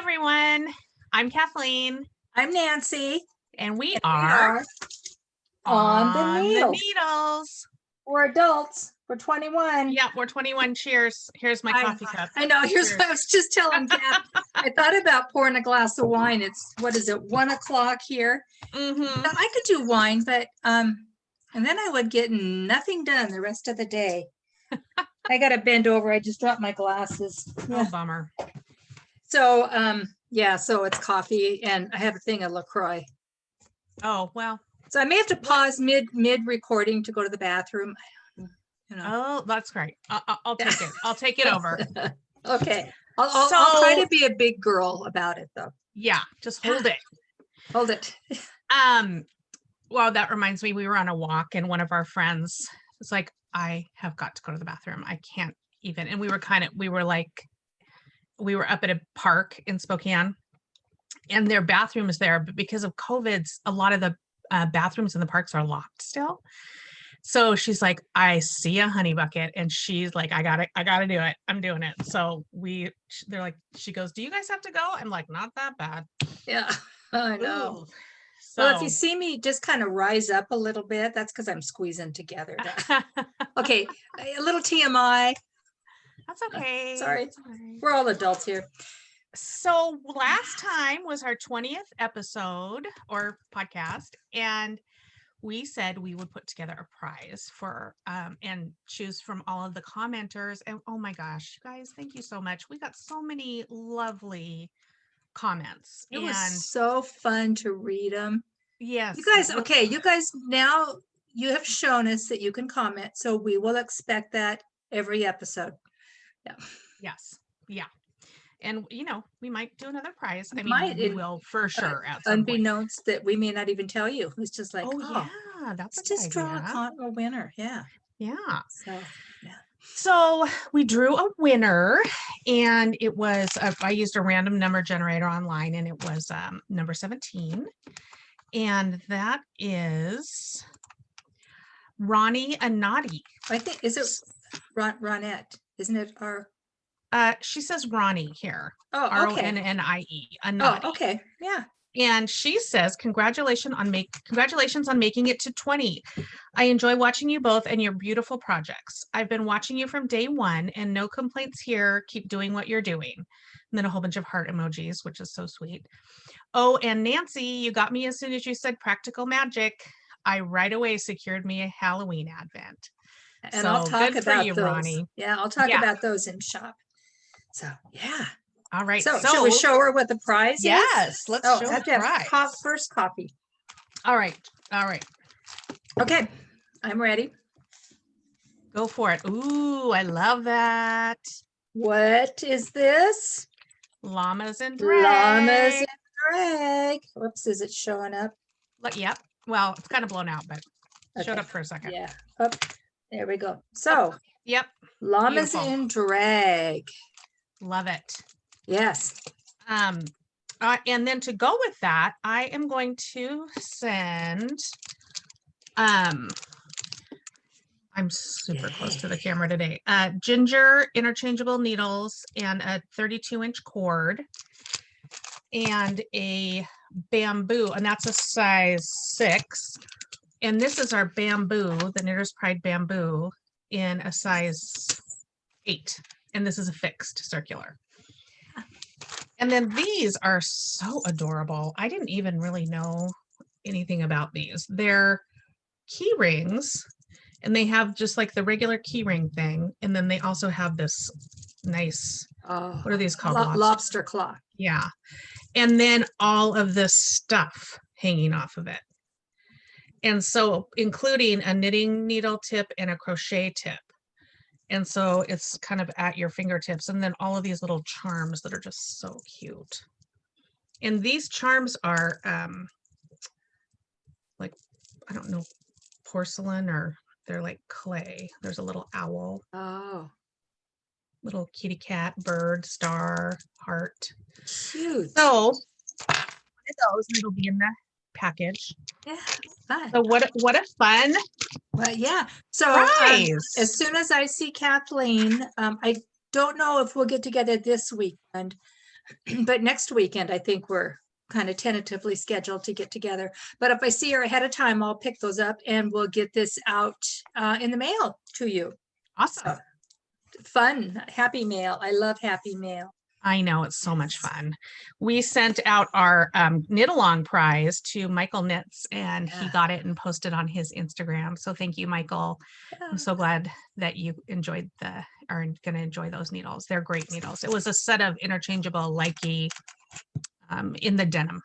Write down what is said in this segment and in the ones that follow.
everyone. I'm Kathleen. I'm Nancy. And we are on the needles. We're adults. We're 21. Yeah, we're 21. Cheers. Here's my coffee cup. I know. Here's what I was just telling Kath. I thought about pouring a glass of wine. It's, 1 o'clock here? Mm-hmm. Now, I could do wine, but and then I would get nothing done the rest of the day. I got to bend over. I just dropped my glasses. Oh, bummer. So, yeah, so it's coffee and I have a thing of LaCroix. Oh, well. So I may have to pause mid recording to go to the bathroom. You know. Oh, that's great. I'll take it. I'll take it over. Okay. I'll try to be a big girl about it though. Yeah, just hold it. Hold it. Well, that reminds me, we were on a walk and one of our friends was like, I have got to go to the bathroom. I can't even. And we were up at a park in Spokane and their bathroom is there, but because of COVID, a lot of the bathrooms in the parks are locked still. So she's like, I see a honey bucket, and she's like, I gotta do it. I'm doing it. So they're like, she goes, do you guys have to go? I'm like, not that bad. Yeah, I know. So, well, if you see me just kind of rise up a little bit, that's because I'm squeezing together. Okay, a little TMI. That's okay. Sorry. That's okay. We're all adults here. So last time was our 20th episode or podcast, and we said we would put together a prize for and choose from all of the commenters. And oh my gosh, you guys, thank you so much. We got so many lovely comments. It was so fun to read them. Yes. You guys, okay, you guys, now you have shown us that you can comment, so we will expect that every episode. Yeah. Yes. Yeah. And we might do another prize. I mean, we will for sure. At some unbeknownst that we may not even tell you. It's just like, yeah, that's let's just draw a winner. Yeah. Yeah. So, yeah. So we drew a winner, and it was I used a random number generator online, and it was number 17, and that is Ronnie Anati. I think is it Ronette? Isn't it our? She says Ronnie here. Oh, okay. Ronnie. Oh, okay. Yeah. And she says, congratulations on making it to 20. I enjoy watching you both and your beautiful projects. I've been watching you from day one and no complaints here. Keep doing what you're doing. And then a whole bunch of heart emojis, which is so sweet. Oh, and Nancy, you got me as soon as you said practical magic. I right away secured me a Halloween advent. And I'll talk about those. Ronnie. Yeah, I'll talk about those in shop. So, yeah. All right. So should we show her what the prize is? Yes. Let's show the prize. First copy. All right. Okay. I'm ready. Go for it. Ooh, I love that. What is this? Llamas and drag. Whoops, is it showing up? Yep. Well, it's kind of blown out, but showed up for a second. Yeah. Oh, there we go. So, yep. Llamas in drag. Love it. Yes. And then to go with that, I am going to send I'm super close to the camera today. Ginger interchangeable needles and a 32-inch cord and a bamboo, and that's a size 6. And this is our bamboo, the Knitter's Pride bamboo, in a size 8. And this is a fixed circular. And then these are so adorable. I didn't even really know anything about these. They're key rings, and they have just like the regular key ring thing. And then they also have this nice, what are these called? Lobster claw. Yeah. And then all of this stuff hanging off of it. And so including a knitting needle tip and a crochet tip. And so it's kind of at your fingertips, and then all of these little charms that are just so cute. And these charms are like, I don't know, porcelain, or they're like clay. There's a little owl. Oh. Little kitty cat, bird, star, heart. Cute. So one of those, it'll be in the package. Yeah, fun. So what a fun. Well, yeah. So as soon as I see Kathleen, I don't know if we'll get together this weekend, But next weekend, I think we're kind of tentatively scheduled to get together. But if I see her ahead of time, I'll pick those up and we'll get this out in the mail to you. Awesome. So, fun, happy mail. I love happy mail. I know, it's so much fun. We sent out our knit along prize to Michael Knits, and he got it and posted on his Instagram. So thank you, Michael. I'm so glad that you are going to enjoy those needles. They're great needles. It was a set of interchangeable likey in the denim.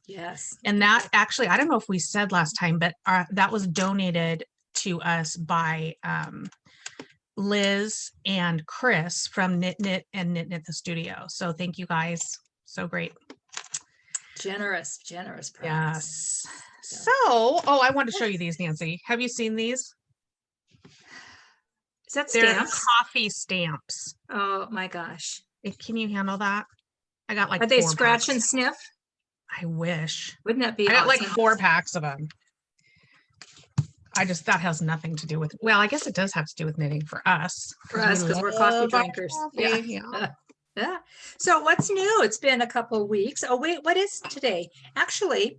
Yes. And that actually, I don't know if we said last time, but that was donated to us by Liz and Chris from Knit and Knit the Studio. So thank you guys. So great. Generous prize. Yes. So, I want to show you these, Nancy. Have you seen these? Is that They're stamps? coffee stamps. Oh my gosh. Can you handle that? I got like Are they 4 scratch packs. and sniff? I wish. Wouldn't that be I got like awesome? 4 packs of them. That has nothing to do with, well, I guess it does have to do with knitting for us. For us, because we're coffee love our drinkers. coffee, Yeah. Yeah. So what's new? It's been a couple of weeks. Oh wait, what is today? Actually,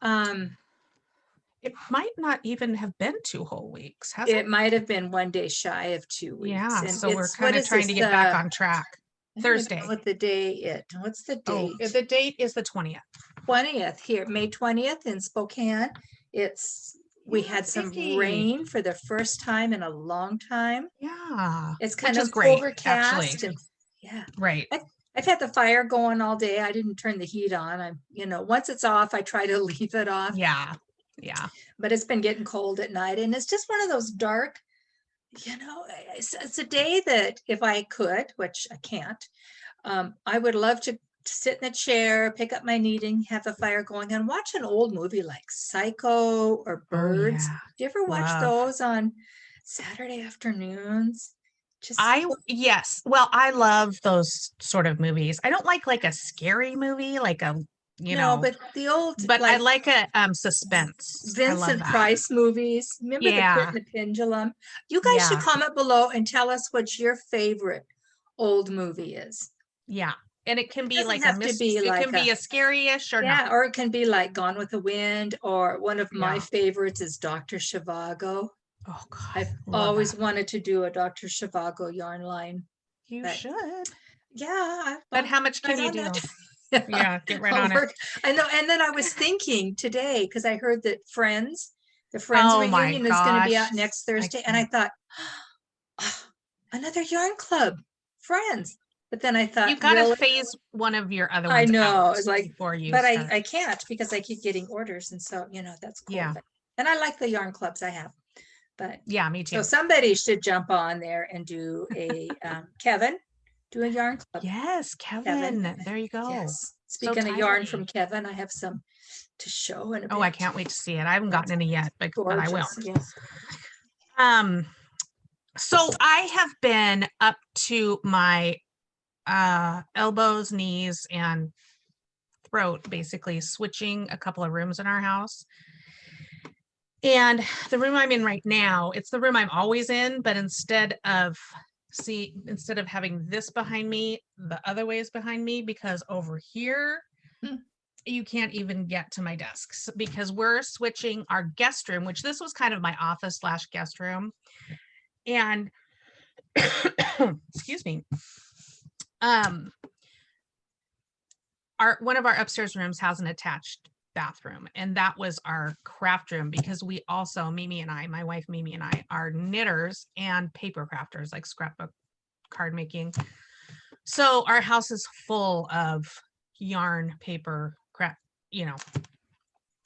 it might not even have been 2 whole weeks, has it? it might have been one day shy of 2 weeks. Yeah, And so we're it's- kind what of is trying this, to get back on track. I don't even Thursday. know what the day what's the Oh, date? the date is the 20th. 20th here, May 20th in Spokane. We Yeah, had some pretty. rain for the first time in a long time. Yeah. It's kind Which of is great, overcast. actually. And yeah. Right. I've had the fire going all day. I didn't turn the heat on. Once it's off, I try to leave it off. Yeah. Yeah. But it's been getting cold at night. And it's just one of those dark, it's a day that if I could, which I can't, I would love to sit in a chair, pick up my knitting, have the fire going, and watch an old movie like Psycho or Birds. yeah. Do you ever watch Love. those on Saturday afternoons? Yes. Well, I love those sort of movies. I don't like a scary movie, like a, but the old, but I like a suspense. I love Vincent that. Price movies. Remember The Pit and the Pendulum? You guys should Yeah. comment below and tell us what your favorite old movie is. Yeah. And it can be Doesn't like have to be it like can be a scary-ish or not. or it can be like Gone with the Wind, or one of my Yeah. favorites is Dr. Zhivago. Oh God. I've love always that. wanted to do a Dr. Zhivago yarn line. You but- should. Yeah. But how much can you do? Yeah, get right on it. I know. And then I was thinking today, because I heard that the Friends Oh my reunion is going to be out gosh. next Thursday. And I thought, another yarn club, Friends. But then I thought, You've got to really? phase one of your other I ones know, out it's like, before you but start. I can't, because I keep getting orders. And so, that's cool. Yeah. And I like the yarn clubs I have. But Yeah, me too. so somebody should jump on there and do a Kevin, do a yarn club. Yes, Kevin. There you go. Yes. So Speaking of yarn timely. from Kevin, I have some to show in a bit. Oh, I can't wait to see it. I haven't gotten any yet, but I will. Gorgeous, yes. So I have been up to my elbows, knees, and throat, basically switching a couple of rooms in our house. And the room I'm in right now, it's the room I'm always in, but instead of having this behind me, the other way is behind me, because over here, you can't even get to my desks, because we're switching our guest room, which this was kind of my office / guest room. And excuse me. One of our upstairs rooms has an attached bathroom, and that was our craft room, because we also, my wife Mimi and I are knitters and paper crafters, like scrapbook card making. So our house is full of yarn, paper, craft,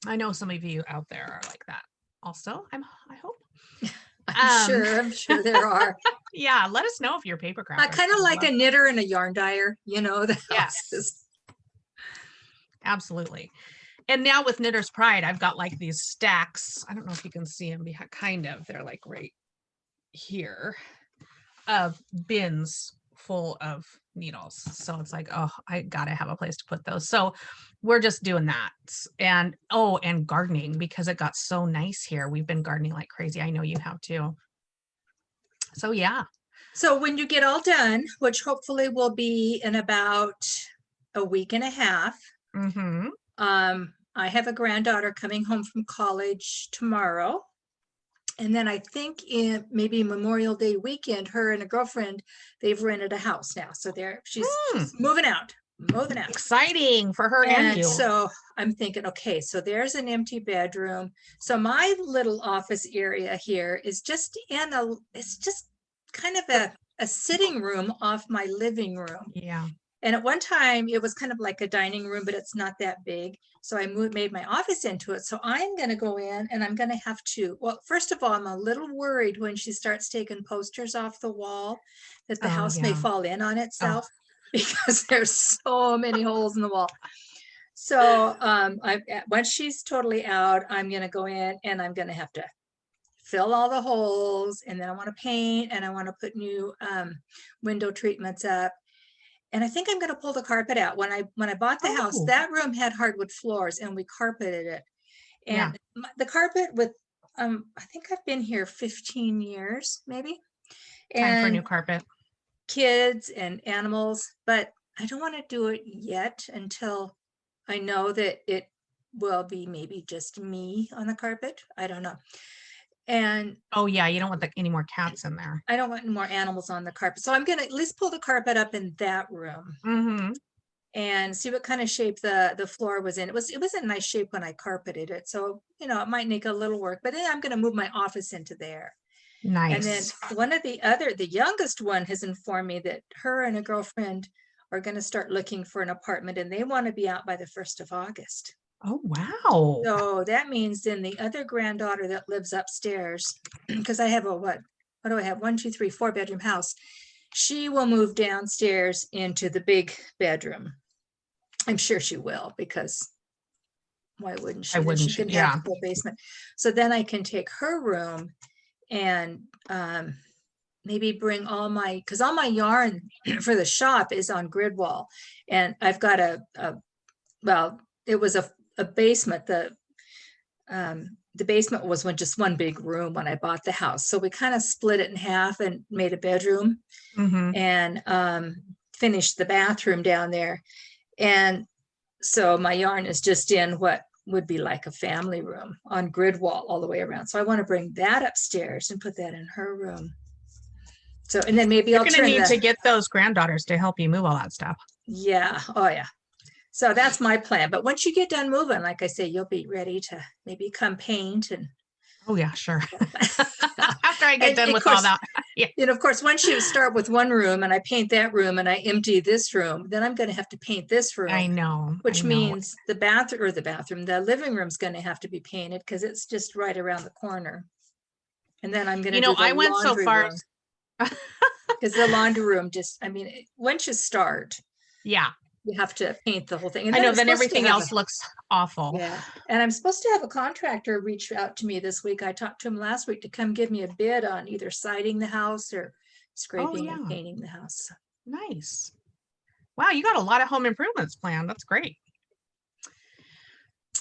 I know some of you out there are like that also. I hope. I'm sure there are. Yeah, let us know if you're paper crafters. I kind of like a knitter and a yarn dyer, Yes. Absolutely. And now with Knitter's Pride, I've got like these stacks. I don't know if you can see them behind, kind of. They're like right here of bins full of needles. So it's like, oh, I gotta have a place to put those. So we're just doing that. And gardening, because it got so nice here. We've been gardening like crazy. I know you have too. So yeah. So when you get all done, which hopefully will be in about a week and a half. Mm-hmm. I have a granddaughter coming home from college tomorrow. And then I think in maybe Memorial Day weekend, her and a girlfriend, they've rented a house now. So she's moving out. Exciting for her and you. So I'm thinking, okay, so there's an empty bedroom. So my little office area here is just it's just kind of a sitting room off my living room. Yeah. And at one time it was kind of like a dining room, but it's not that big. So I made my office into it. So I'm going to go in and I'm going to have to, well, first of all, I'm a little worried when she starts taking posters off the wall that the house may fall in on itself because there's so many holes in the wall. So once she's totally out, I'm going to go in and I'm going to have to fill all the holes. And then I want to paint and I want to put new window treatments up. And I think I'm going to pull the carpet out. When I bought the house, that room had hardwood floors and we carpeted it. And the carpet with, I think I've been here 15 years, maybe. Time for a new carpet. Kids and animals, but I don't want to do it yet until I know that it will be maybe just me on the carpet. I don't know. And you don't want any more cats in there. I don't want any more animals on the carpet. So I'm going to at least pull the carpet up in that room and see what kind of shape the floor was in. It was in nice shape when I carpeted it. So, it might need a little work, but then I'm going to move my office into there. Nice. And then the youngest one has informed me that her and a girlfriend are going to start looking for an apartment and they want to be out by the 1st of August. Oh, wow. So that means then the other granddaughter that lives upstairs, because I have what do I have? 1, 2, 3, 4 bedroom house. She will move downstairs into the big bedroom. I'm sure she will, because why wouldn't she? She can have the full basement. So then I can take her room and maybe bring because all my yarn for the shop is on grid wall. And I've got it was a basement. The basement was just one big room when I bought the house. So we kind of split it in half and made a bedroom and finished the bathroom down there. And so my yarn is just in what would be like a family room on grid wall all the way around. So I want to bring that upstairs and put that in her room. So, and then maybe You're going to need to get those granddaughters to help you move all that stuff. Yeah. Oh yeah. So that's my plan. But once you get done moving, like I say, you'll be ready to maybe come paint and. Oh yeah, sure. After I get done with all that. Yeah. Of course, once you start with one room and I paint that room and I empty this room, then I'm going to have to paint this room. I know. Which means the living room's going to have to be painted because it's just right around the corner. And then I'm going to do the I went so far. Because the laundry room once you start. Yeah. You have to paint the whole thing. And I know, then everything else looks awful. Yeah. And I'm supposed to have a contractor reach out to me this week. I talked to him last week to come give me a bid on either siding the house or scraping and painting the house. Nice. Wow, you got a lot of home improvements planned. That's great.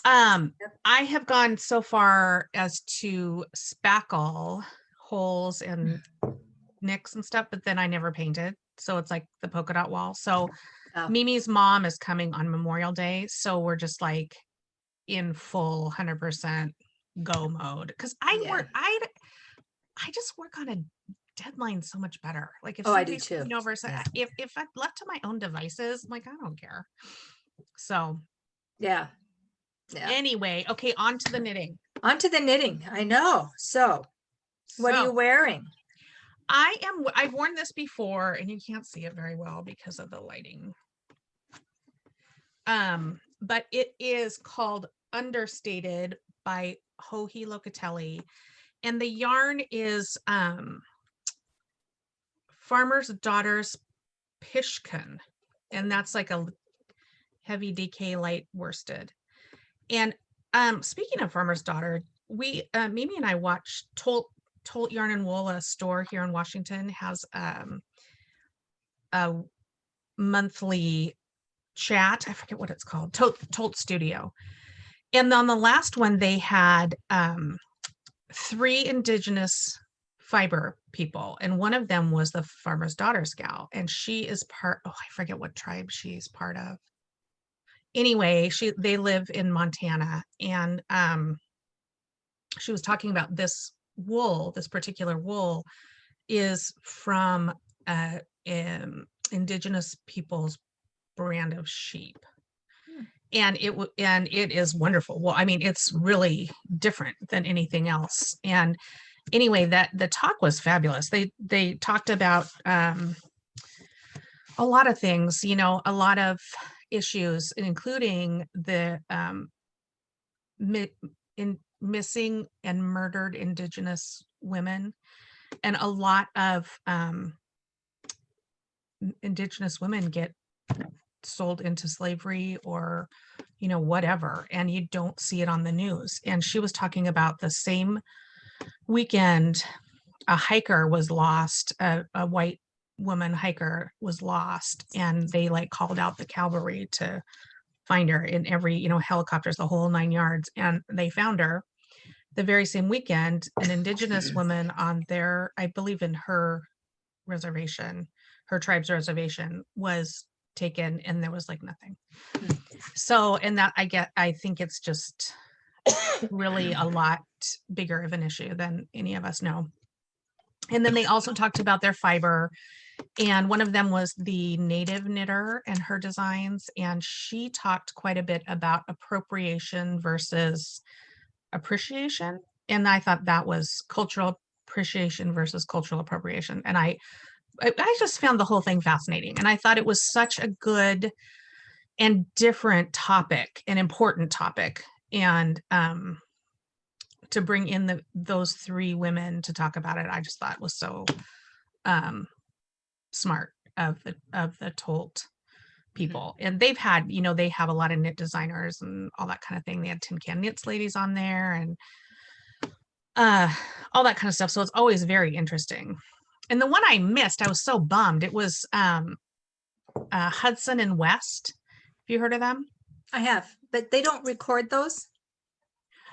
I have gone so far as to spackle holes and nicks and stuff, but then I never painted. So it's like the polka dot wall. So Mimi's mom is coming on Memorial Day. So we're just like in full 100% go mode. Because I just work on a deadline so much better. Like if I do too. If I'm left to my own devices, like I don't care. So yeah. Anyway, okay, on to the knitting. I know. So what are you wearing? I've worn this before and you can't see it very well because of the lighting. But it is called Understated by Joji Locatelli. And the yarn is Farmer's Daughter's Pishkun. And that's like a heavy DK light worsted. And speaking of Farmer's Daughter, we Mimi and I watched Tolt Yarn and Wool, a store here in Washington, has a monthly chat. I forget what it's called. Tolt Studio. And on the last one, they had 3 indigenous fiber people. And one of them was the Farmer's Daughter's gal. And she is I forget what tribe she's part of. anyway, they live in Montana, and she was talking about this wool, this particular wool is from indigenous people's brand of sheep. And it is wonderful. Well, I mean, it's really different than anything else. And anyway, that the talk was fabulous. They talked about a lot of things, you know, a lot of issues, including the missing and murdered indigenous women, and a lot of indigenous women get sold into slavery or, you know, whatever, and you don't see it on the news. And she was talking about the same weekend a hiker was lost, a white woman hiker was lost, and they like called out the cavalry to find her in every, you know, helicopters, the whole 9 yards, and they found her. The very same weekend, an indigenous woman on their, I believe in her reservation, her tribe's reservation, was taken, and there was like nothing. So, and that I think it's just really a lot bigger of an issue than any of us know. And then they also talked about their fiber, and one of them was the native knitter and her designs, and she talked quite a bit about appropriation versus appreciation. And I thought that was cultural appreciation versus cultural appropriation. And I just found the whole thing fascinating. And I thought it was such a good and different topic, an important topic. And to bring in those 3 women to talk about it, I just thought was so smart of the Tolt people. And they've had, you know, they have a lot of knit designers and all that kind of thing. They had Tin Can Knits ladies on there and all that kind of stuff. So it's always very interesting. And the one I missed, I was so bummed. It was Hudson and West. Have you heard of them? I have, but they don't record those.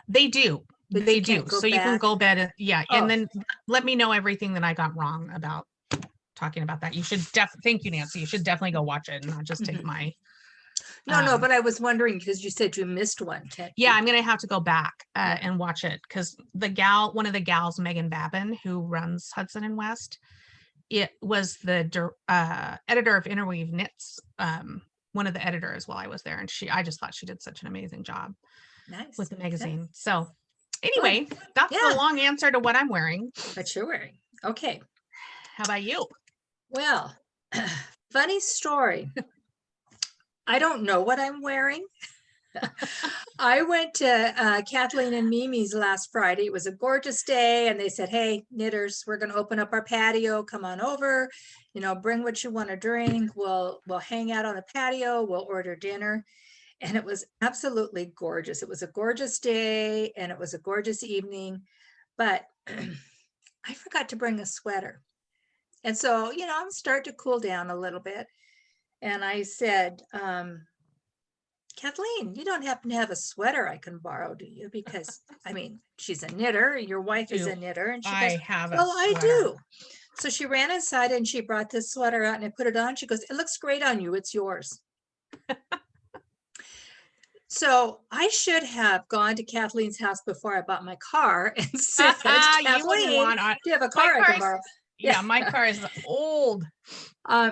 They do. But they you do. can't go So you can back? go bed. Yeah. Oh. And then let me know everything that I got wrong about talking about that. You should thank you, Nancy. You should definitely go watch it and not just take my. No, but I was wondering because you said you missed one. Yeah, I'm going to have to go back and watch it because one of the gals, Megan Babin, who runs Hudson and West, it was the editor of Interweave Knits, one of the editors while I was there. And I just thought she did such an amazing job with the magazine. Nice. So anyway, that's the long answer to what I'm wearing. What you're wearing. Okay. How about you? Well, funny story. I don't know what I'm wearing. I went to Kathleen and Mimi's last Friday. It was a gorgeous day. And they said, hey, knitters, we're going to open up our patio. Come on over, you know, bring what you want to drink. We'll hang out on the patio. We'll order dinner. And it was absolutely gorgeous. It was a gorgeous day and it was a gorgeous evening, but I forgot to bring a sweater. And so, you know, I'm starting to cool down a little bit. And I said, Kathleen, you don't happen to have a sweater I can borrow, do you? Because I mean, she's a knitter, your wife is a knitter, and she goes, well, I do. So she ran inside and she brought this sweater out and I put it on. She goes, it looks great on you. It's yours. So I should have gone to Kathleen's house before I bought my car and said, Kathleen, do you have a car I can borrow? Yeah, my car is old.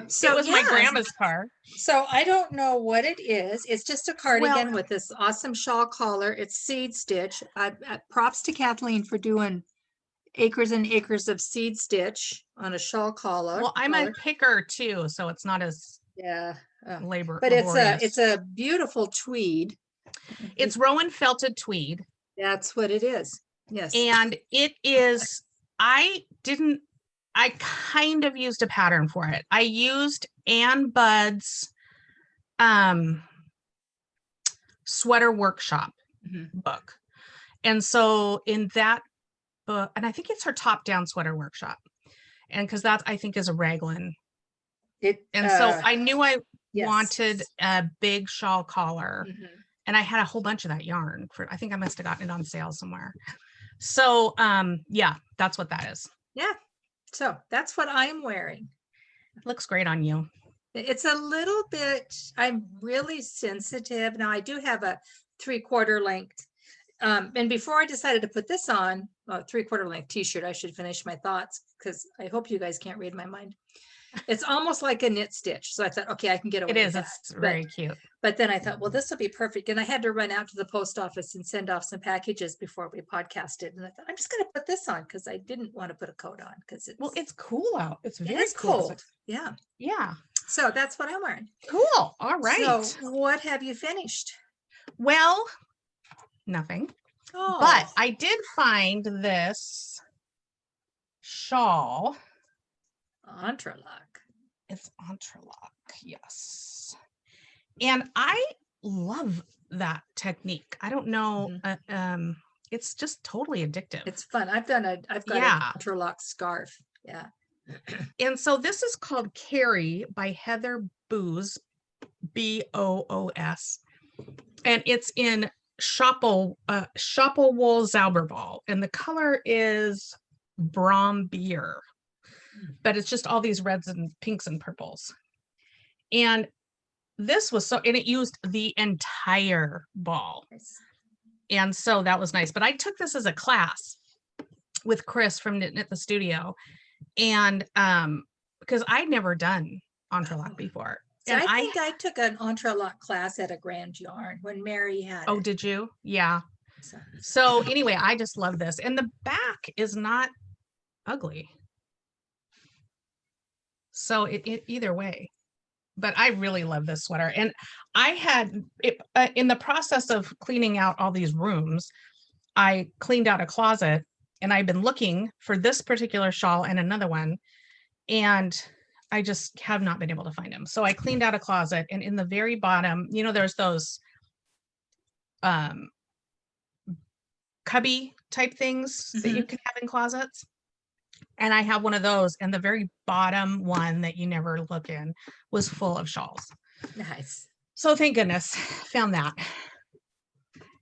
So it was my grandma's car. So I don't know what it is. It's just a cardigan with this awesome shawl collar. It's seed stitch. Props to Kathleen for doing acres and acres of seed stitch on a shawl collar. Well, I'm a picker too, so it's not as laborious. But it's a beautiful tweed. It's Rowan felted tweed. That's what it is. Yes. And it is, I kind of used a pattern for it. I used Ann Budd's sweater workshop book. And so in that book, and I think it's her top down sweater workshop. And because that I think is a raglan. So I knew I wanted a big shawl collar. And I had a whole bunch of that yarn I think I must have gotten it on sale somewhere. So yeah, that's what that is. Yeah. So that's what I'm wearing. It looks great on you. It's a little bit, I'm really sensitive. Now I do have a 3/4 length. And before I decided to put this on, a 3/4 length t-shirt, I should finish my thoughts because I hope you guys can't read my mind. It's almost like a knit stitch. So I thought, okay, I can get away It with is. that. It's very cute. But then I thought, well, this will be perfect. And I had to run out to the post office and send off some packages before we podcasted. And I thought, I'm just going to put this on because I didn't want to put a coat on because Well, it's cool out. It's it very is cool. cold. Yeah. Yeah. So that's what I'm wearing. Cool. All right. So what have you finished? Well, nothing. Oh, But I did find this shawl. Entrelac. It's entrelac, yes. And I love that technique. I don't know. It's just totally addictive. It's fun. I've got an entrelac scarf. Yeah. And so this is called Carrie by Heather Boos, Boos. And it's in Schoppel-Wolle Zauberball. And the color is Bombeer. But it's just all these reds and pinks and purples. And this was and it used the entire ball. Nice. And so that was nice. But I took this as a class with Chris from Knit the Studio. And because I'd never done entrelac before. So And I think I took an entrelac class at a Grand Yarn when Mary had Oh, it. did you? Yeah. So So anyway, I just love this. And the back is not ugly. So it either way. But I really love this sweater. And I had it in the process of cleaning out all these rooms, I cleaned out a closet and I've been looking for this particular shawl and another one. And I just have not been able to find them. So I cleaned out a closet, and in the very bottom, you know, there's those cubby type things that you can have in closets. And I have one of those, and the very bottom one that you never look in was full of shawls. nice. So thank goodness, found that.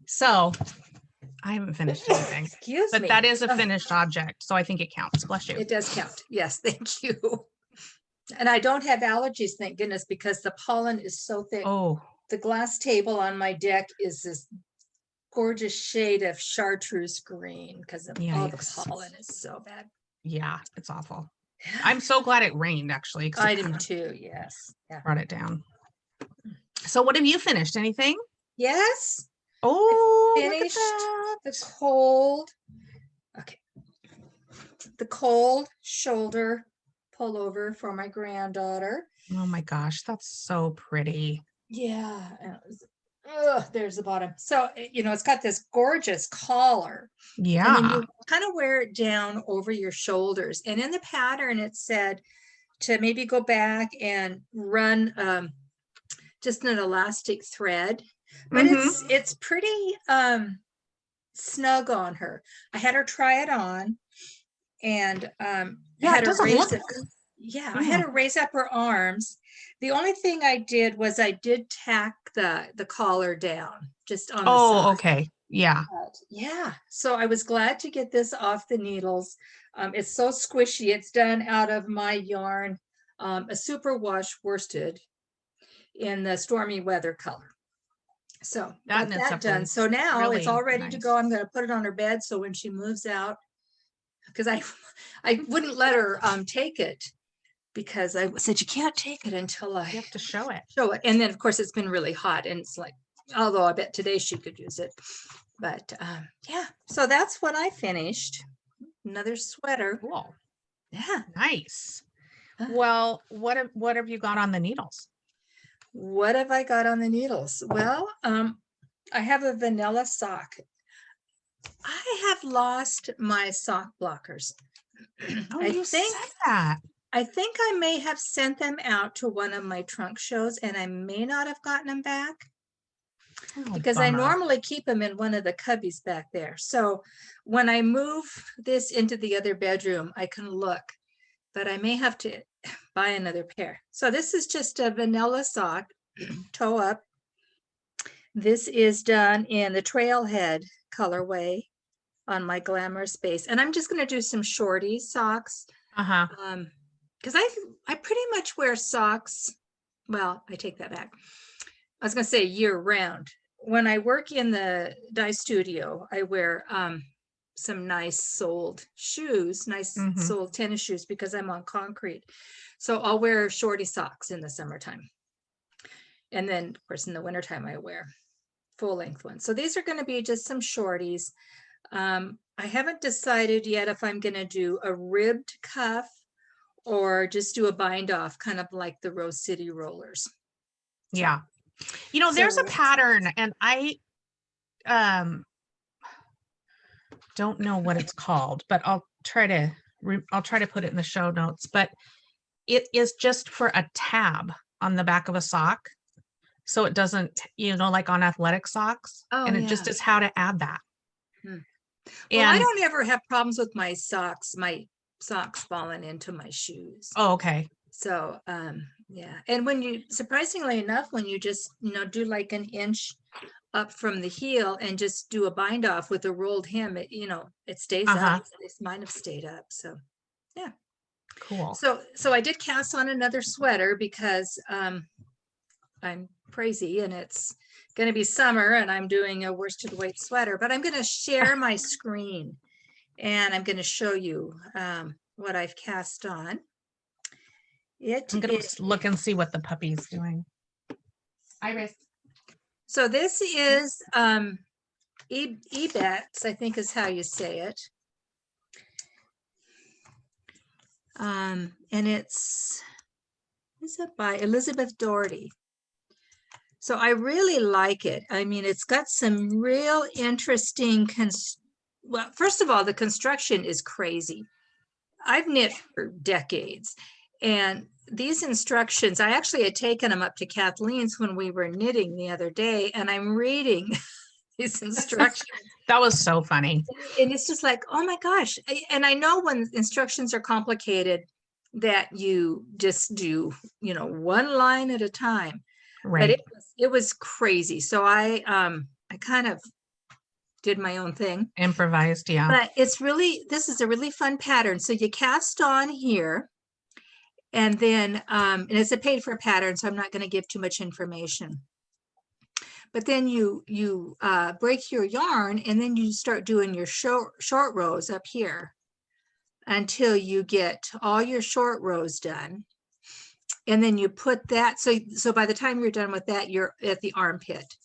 So I haven't finished anything, Excuse me. but that is a finished object, so I think it counts. Bless you. It does count. Yes, thank you. And I don't have allergies, thank goodness, because the pollen is so thick. Oh, The glass table on my deck is this gorgeous shade of chartreuse green because of all the Yikes. pollen is so bad. yeah, it's awful. I'm so glad it rained, actually, 'cause I it do kinda too, yes. Yeah. brought it down. So what have you finished? Anything? Yes, Oh, look at finished that. the cold. Okay. The cold shoulder pullover for my granddaughter. Oh my gosh, that's so pretty. Yeah. and it was- there's the bottom. So, you know, it's got this gorgeous collar. And then Yeah. you kind of wear it down over your shoulders. And in the pattern, it said to maybe go back and run just an elastic thread. But it's pretty snug on her. I had her try it on, and Yeah, had it her doesn't raise look. it. Yeah, I had her raise up her arms. The only thing I did was I did tack the collar down just on the Oh, side. okay. Yeah. But yeah, so I was glad to get this off the needles. It's so squishy. It's done out of my yarn, a superwash worsted in the stormy weather color. So That got knits that up done. really- So now it's really all ready to nice. go. I'm going to put it on her bed. So when she moves out, because I wouldn't let her take it, because I said, you can't take it until You I have to show it. show it. And then of course it's been really hot, and it's like, although I bet today she could use it. But yeah, so that's what I finished. Another sweater. Cool. Yeah. Nice. Uh. Well, what have you got on the needles? What have I got on the needles? Well, I have a vanilla sock. I have lost my sock blockers. Oh, I you think said that. I think I may have sent them out to one of my trunk shows, and I may not have gotten them back, Oh, because I bummer. normally keep them in one of the cubbies back there. So when I move this into the other bedroom, I can look, but I may have to buy another pair. So this is just a vanilla sock, toe up. This is done in the Trailhead colorway on my Glamourous base. And I'm just going to do some shorty socks. Uh-huh. Because I pretty much wear socks well, I take that back. I was gonna say year round. When I work in the dye studio, I wear some nice soled shoes, nice Mhm. soled tennis shoes because I'm on concrete. So I'll wear shorty socks in the summertime. And then of course in the wintertime I wear full length ones. So these are going to be just some shorties. I haven't decided yet if I'm going to do a ribbed cuff or just do a bind off, kind of like the Rose City rollers. Yeah. You know, there's a So- pattern, and I don't know what it's called, but I'll try to put it in the show notes. But it is just for a tab on the back of a sock, so it doesn't, you know, like on athletic socks. Oh, And it just yeah. is how to add that. Well, I And don't ever have problems with my socks falling into my shoes. oh, okay. So, yeah. And when you, surprisingly enough, when you just, do like an inch up from the heel and just do a bind off with a rolled hem, it stays Uh-huh. up. This mine have stayed up. So, yeah. Cool. So I did cast on another sweater because I'm crazy and it's going to be summer and I'm doing a worsted weight sweater, but I'm going to share my screen and I'm going to show you what I've cast on. I'm gonna look and see what the puppy's doing. Iris. So this is Ebex, I think is how you say it. And it's by Elizabeth Doherty. So I really like it. I mean, it's got some real interesting, well, first of all, the construction is crazy. I've knit for decades, and these instructions, I actually had taken them up to Kathleen's when we were knitting the other day, and I'm reading these instructions. That was so funny. And it's just like, oh my gosh. And I know when instructions are complicated that you just do, one line at a time. Right. But it was crazy. So I kind of did my own thing. Improvised, yeah. But this is a really fun pattern. So you cast on here, and then and it's a paid for pattern, so I'm not going to give too much information. But then you break your yarn, and then you start doing your short rows up here until you get all your short rows done. And then you put that, so by the time you're done with that, you're at the armpit.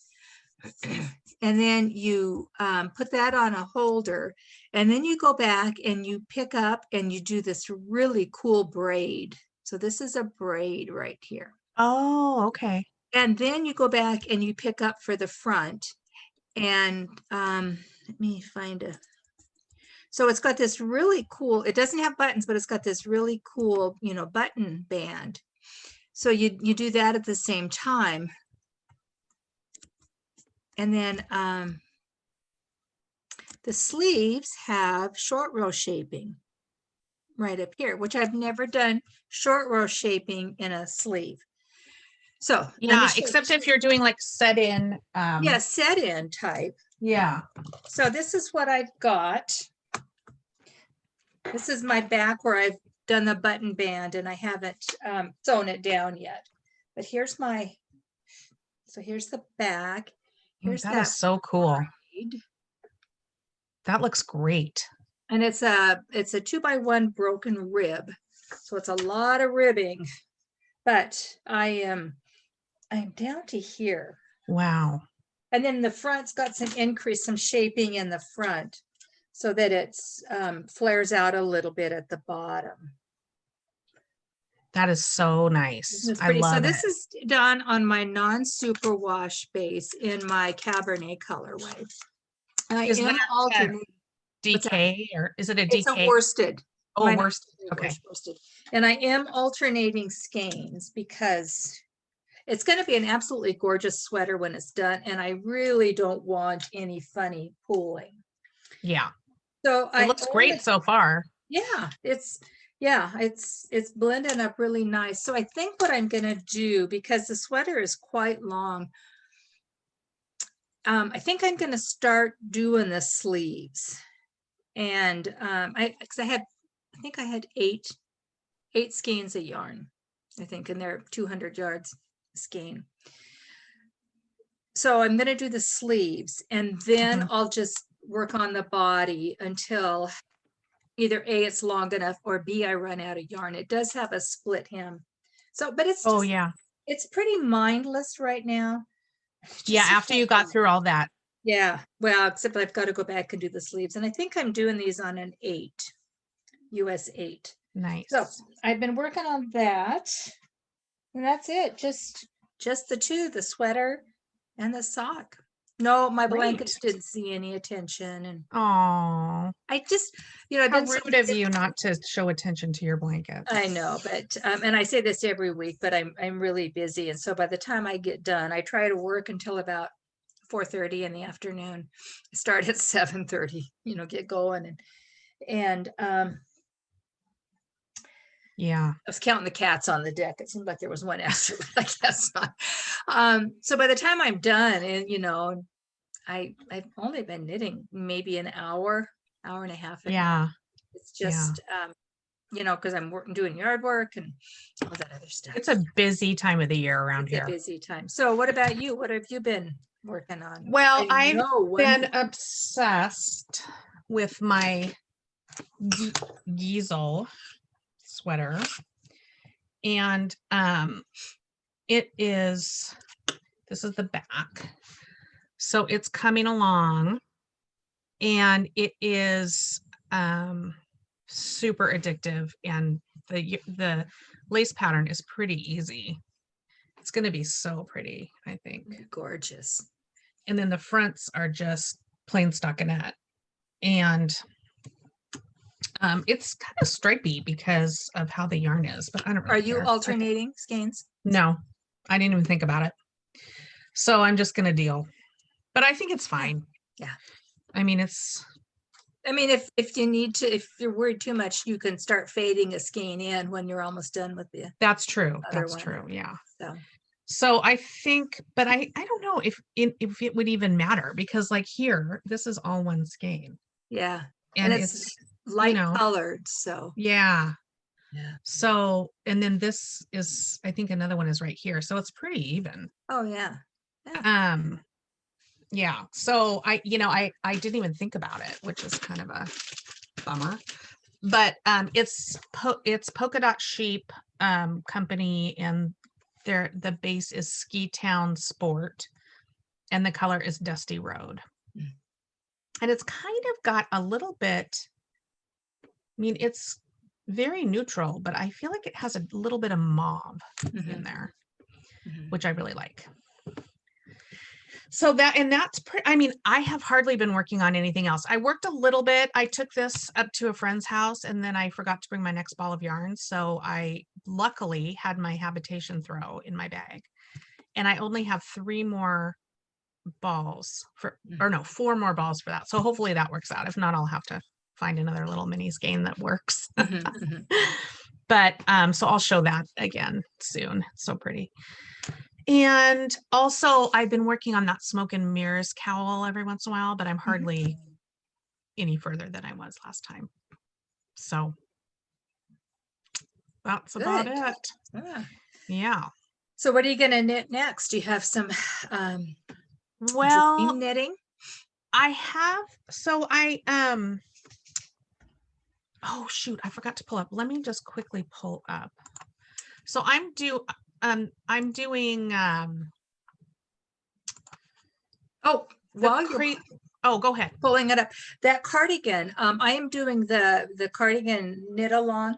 And then you put that on a holder, and then you go back and you pick up and you do this really cool braid. So this is a braid right here. Oh, okay. And then you go back and you pick up for the front. And let me find so it's got this really cool, it doesn't have buttons, but it's got this really cool, button band. So you do that at the same time. And then the sleeves have short row shaping right up here, which I've never done short row shaping in a sleeve. So yeah, except if you're doing like set in. Yeah, set in type. Yeah. So this is what I've got. This is my back where I've done the button band and I haven't sewn it down yet. But here's here's the back. Here's that is so cool. braid. That looks great. And it's a 2x1 broken rib. So it's a lot of ribbing, but I'm down to here. Wow. And then the front's got some shaping in the front so that it's flares out a little bit at the bottom. That is so nice. I love it. So this is done on my non-superwash base in my Cabernet colorway. Is that alternating DK or is it a DK? It's a worsted. Oh, worsted. Okay. Worsted. And I am alternating skeins because it's going to be an absolutely gorgeous sweater when it's done. And I really don't want any funny pooling. Yeah. So it looks great so far. Yeah, it's blending up really nice. So I think what I'm going to do, because the sweater is quite long, I think I'm going to start doing the sleeves. And I think I had eight skeins of yarn, I think, and they're 200 yards. skein. So I'm going to do the sleeves, and then I'll just work on the body until either A, it's long enough, or B, I run out of yarn. It does have a split hem. So, but it's Oh just, yeah. it's pretty mindless right now. Yeah, Just after you got through all that. Yeah, well, except I've got to go back and do the sleeves. And I think I'm doing these on an 8, US 8. Nice. So I've been working on that. And that's it. Just the two, the sweater and the sock. No, my blankets Great. didn't see any attention. And Oh, I just, I've how been so rude of you not to show attention to your blanket. I know, but and I say this every week, but I'm really busy. And so by the time I get done, I try to work until about 4:30 in the afternoon. Start at 7:30, get going. And Yeah. I was counting the cats on the deck. It seemed like there was one extra, but I guess not. So by the time I'm done, and I've only been knitting maybe an hour and a half. Yeah. It's just because I'm doing yard work and all that other stuff. It's a busy time of the year around here. A busy time. So what about you? What have you been working on? Well, I've been obsessed with my Geisel sweater, and this is the back, so it's coming along, and it is super addictive, and the lace pattern is pretty easy. It's going to be so pretty, I think. Gorgeous. And then the fronts are just plain stockinette, and it's kind of stripy because of how the yarn is, but I don't really Are you care. alternating skeins? No, I didn't even think about it. So I'm just going to deal, but I think it's fine. Yeah. I mean, if you need to, if you're worried too much, you can start fading a skein in when you're almost done with the. That's true. That's one. true. Yeah. So I think, but I don't know if it would even matter, because like here, this is all one skein. Yeah. And it's light colored. So yeah. Yeah. So, and then this is, I think another one is right here. So it's pretty even. Oh yeah. Yeah. So I didn't even think about it, which is kind of a bummer. But it's Polka Dot Sheep company, and the base is Ski Town Sport, and the color is Dusty Road. And it's kind of got a little bit, it's very neutral, but I feel like it has a little bit of mauve in there, which I really like. So that's pretty, I have hardly been working on anything else. I worked a little bit. I took this up to a friend's house, and then I forgot to bring my next ball of yarn. So I luckily had my habitation throw in my bag, and I only have 3 more balls for, or no, 4 more balls for that. So hopefully that works out. If not, I'll have to find another little mini skein that works. But so I'll show that again soon. It's so pretty. And also I've been working on that smoke and mirrors cowl every once in a while, but I'm hardly any further than I was last time. So that's about it. Yeah. So what are you going to knit next? Do you have some dream knitting? I have, oh shoot, I forgot to pull up. Let me just quickly pull up. So I'm doing go ahead. Pulling it up. That cardigan, I am doing the cardigan knit along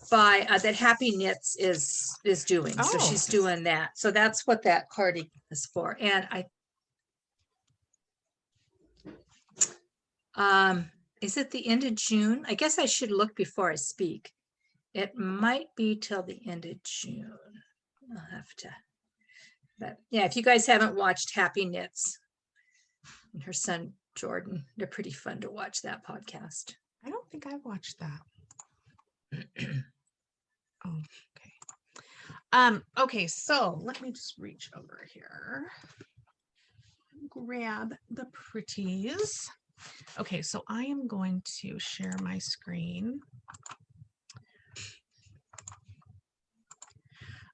by that Happy Knits is doing. So she's doing that. So that's what that cardigan is for. And is it the end of June? I guess I should look before I speak. It might be till the end of June. I'll have to. But yeah, if you guys haven't watched Happy Knits and her son Jordan, they're pretty fun to watch, that podcast. I don't think I've watched that. Okay, so let me just reach over here, grab the pretties. Okay, so I am going to share my screen.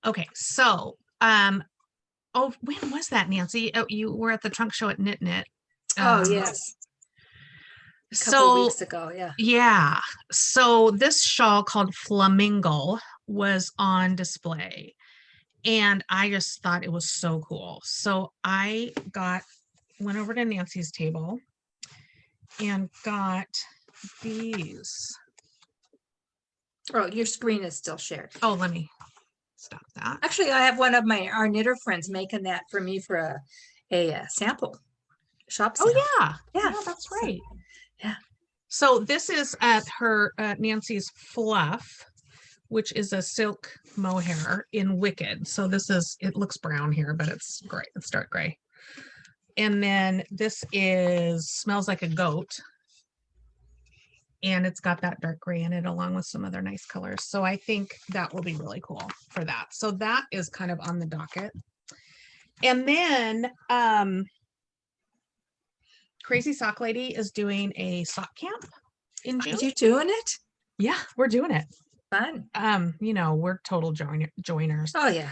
Okay, so Oh, when was that, Nancy? Oh, you were at the trunk show at Knit Knit. Oh, yes. A couple of So weeks ago, yeah. yeah, so this shawl called Flamingo was on display, and I just thought it was so cool. So I went over to Nancy's table and got these. Oh, your screen is still shared. Oh, let me stop that. Actually, I have one of our knitter friends making that for me for a sample shop sample. Oh yeah, Yeah. yeah, that's right. Yeah. So this is at her Nancy's Fluff, which is a silk mohair in Wicked. So this is, it looks brown here, but it's gray. It's dark gray. And then this is Smells Like a Goat. And it's got that dark gray in it along with some other nice colors. So I think that will be really cool for that. So that is kind of on the docket. And then Crazy Sock Lady is doing a sock camp in June. Are you doing it? Yeah, we're doing it. Fun. You know, we're total joiners. Oh yeah.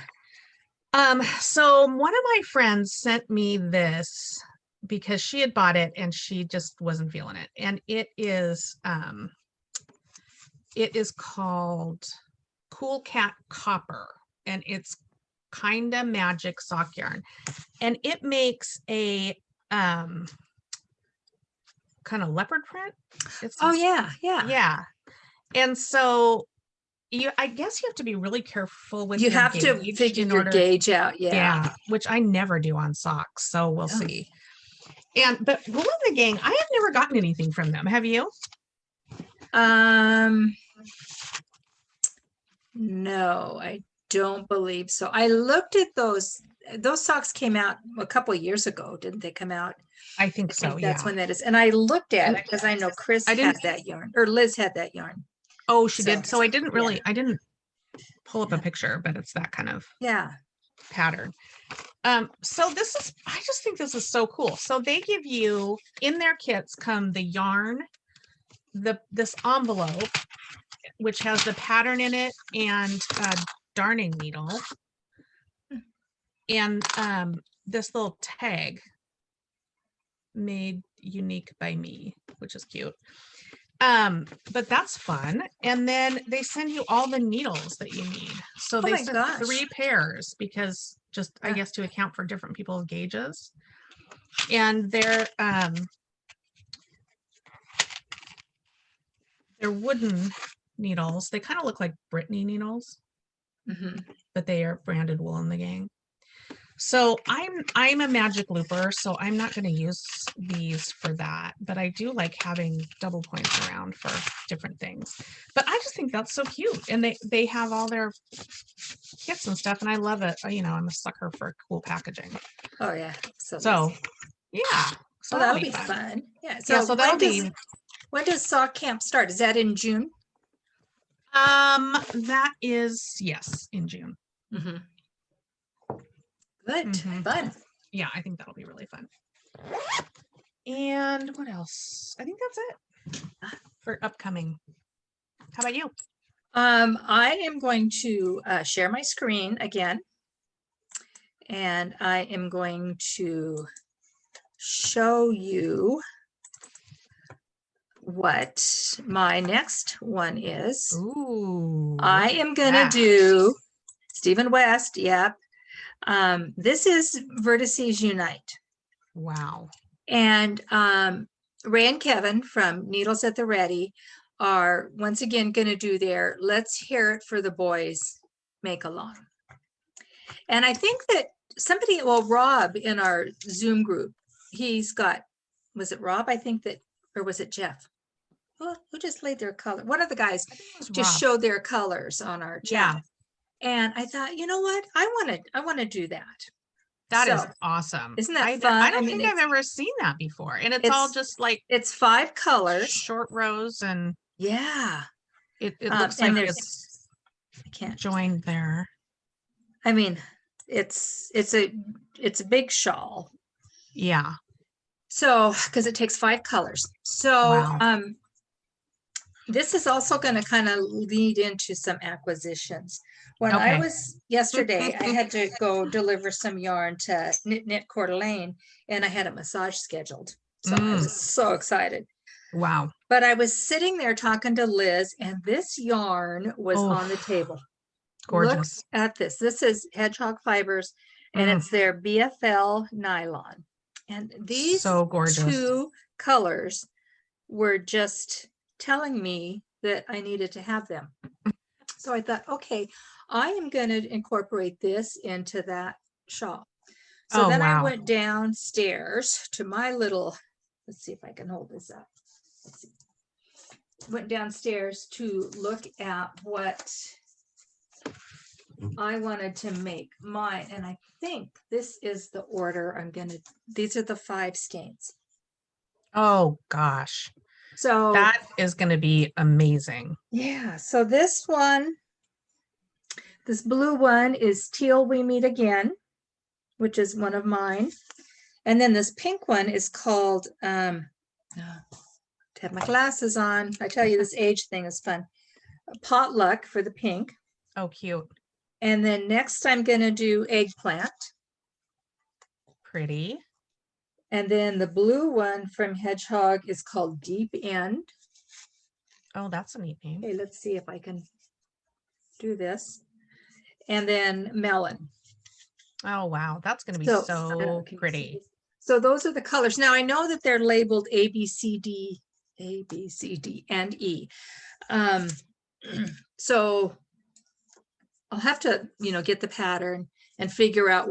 So one of my friends sent me this because she had bought it and she just wasn't feeling it. And it is called Cool Cat Copper, and it's kind of magic sock yarn. And it makes a kind of leopard print. Oh yeah, yeah. Yeah. And so I guess you have to be really careful with You your have to gauge figure in your order. gauge out. Yeah. Which I never do on socks. So we'll Yeah. see. But Wool in the Gang, I have never gotten anything from them. Have you? No, I don't believe so. I looked at those socks came out a couple of years ago, didn't they come out? I think so. That's Yeah. when that is. And I looked at it because I know Chris I had didn't- that yarn, or Liz had that yarn. Oh, she did. So I didn't yeah. I didn't pull up a Yeah. picture, but it's that kind of Yeah. pattern. So I just think this is so cool. So they give you, in their kits come the yarn, this envelope, which has the pattern in it, and a darning needle, and this little tag, made unique by me, which is cute. But that's fun. And then they send you all the needles that you need. So they sent 3 pairs because I guess to account for different people's gauges. And they're wooden needles. They kind of look like Brittany needles, but they are branded Wool in the Gang. So I'm a magic looper, so I'm not going to use these for that, but I do like having double points around for different things. But I just think that's so cute, and they have all their kits and stuff, and I love it. You know, I'm a sucker for cool packaging. Oh yeah. So yeah, so that'll be fun. Yeah. So that'll be. When does sock camp start? Is that in June? That is, yes, in June. Good. Fun. Yeah, I think that'll be really fun. And what else? I think that's it for upcoming. How about you? I am going to share my screen again, and I am going to show you what my next one is. Ooh, I am going to do Stephen West. Yep. This is Vertex Unite. Wow. And Ray and Kevin from Needles at the Ready are once again going to do their Let's Hear It for the Boys make along. And I think that Rob in our Zoom group, he's got, was it Rob? I think that, or was it Jeff? Who just laid their color? One of the guys just showed their colors on our chat. Yeah. And I thought, you know what? I want to do that. That is awesome. Isn't that fun? I don't think I've ever seen that before. And it's all just like, it's 5 colors, short rows, and yeah, it looks like it's joined there. I mean, it's a big shawl. Yeah. So, because it takes 5 colors. So, wow. This is also going to kind of lead into some acquisitions. When I Okay. was yesterday, I had to go deliver some yarn to Knit Coeur d'Alene, and I had a massage scheduled. So I was so excited. Wow. But I was sitting there talking to Liz, and this yarn was on the table. Gorgeous. Look at this. This is hedgehog fibers, and it's their BFL nylon. And these so gorgeous. two colors were just telling me that I needed to have them. So I thought, okay, I am going to incorporate this into that shawl. So then I went downstairs to my little, let's see if I can hold this up. Let's see. Went downstairs to look at what I wanted to make mine. And I think this is the order I'm going to, these are the 5 skeins. Oh gosh. So that is going to be amazing. Yeah. So this one, this blue one is Teal We Meet Again, which is one of mine. And then this pink one is called, to have my glasses on. I tell you, this age thing is fun. Potluck for the pink. Oh, cute. And then next I'm going to do Eggplant. Pretty. And then the blue one from Hedgehog is called Deep End. Oh, that's a neat name. Okay, let's see if I can do this. And then Melon. Oh, wow. That's going to be so pretty. So those are the colors. Now I know that they're labeled A, B, C, D, and E. So I'll have to, get the pattern and figure out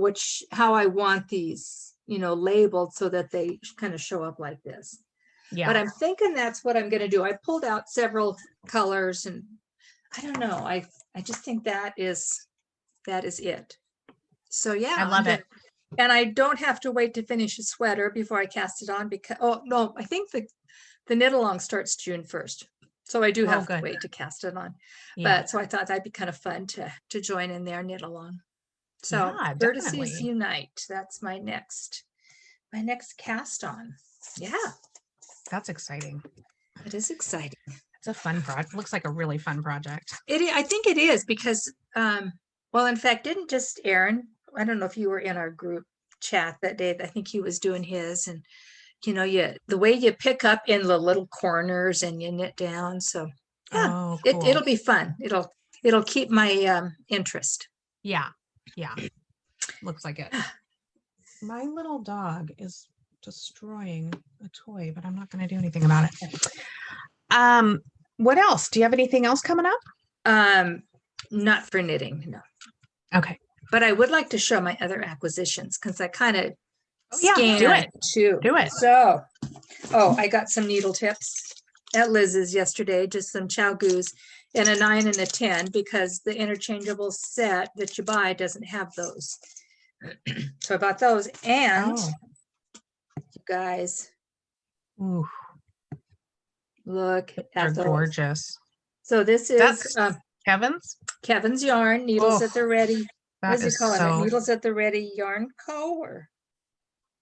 how I want these, labeled so that they kind of show up like this. Yeah. But I'm thinking that's what I'm going to do. I pulled out several colors and I don't know. I just think that is it. So yeah. I love it. And I don't have to wait to finish a sweater before I cast it on because, oh no, I think the knit along starts June 1st. So I do have to wait to cast it on. Yeah. But so I thought that'd be kind of fun to join in there, knit along. So yeah, Vertex Unite. That's my next cast on. Yeah. That's exciting. It is exciting. It's a fun project. Looks like a really fun project. I think it is because, well, in fact, didn't just Aaron, I don't know if you were in our group chat that day, I think he was doing his, and the way you pick up in the little corners and you knit down. So yeah, cool. It'll be fun. It'll keep my interest. Yeah. Yeah. Looks like it. My little dog is destroying a toy, but I'm not going to do anything about it. What else? Do you have anything else coming up? Not for knitting, no. Okay. But I would like to show my other acquisitions because I kind of do it too. Do it. So, I got some needle tips at Liz's yesterday, just some chow goos and a 9 and a 10 because the interchangeable set that you buy doesn't have those. So I bought those and you guys, look at those. Gorgeous. So this is Kevin's yarn, needles at the ready. What does he call it? Needles at the Ready Yarn Co. Or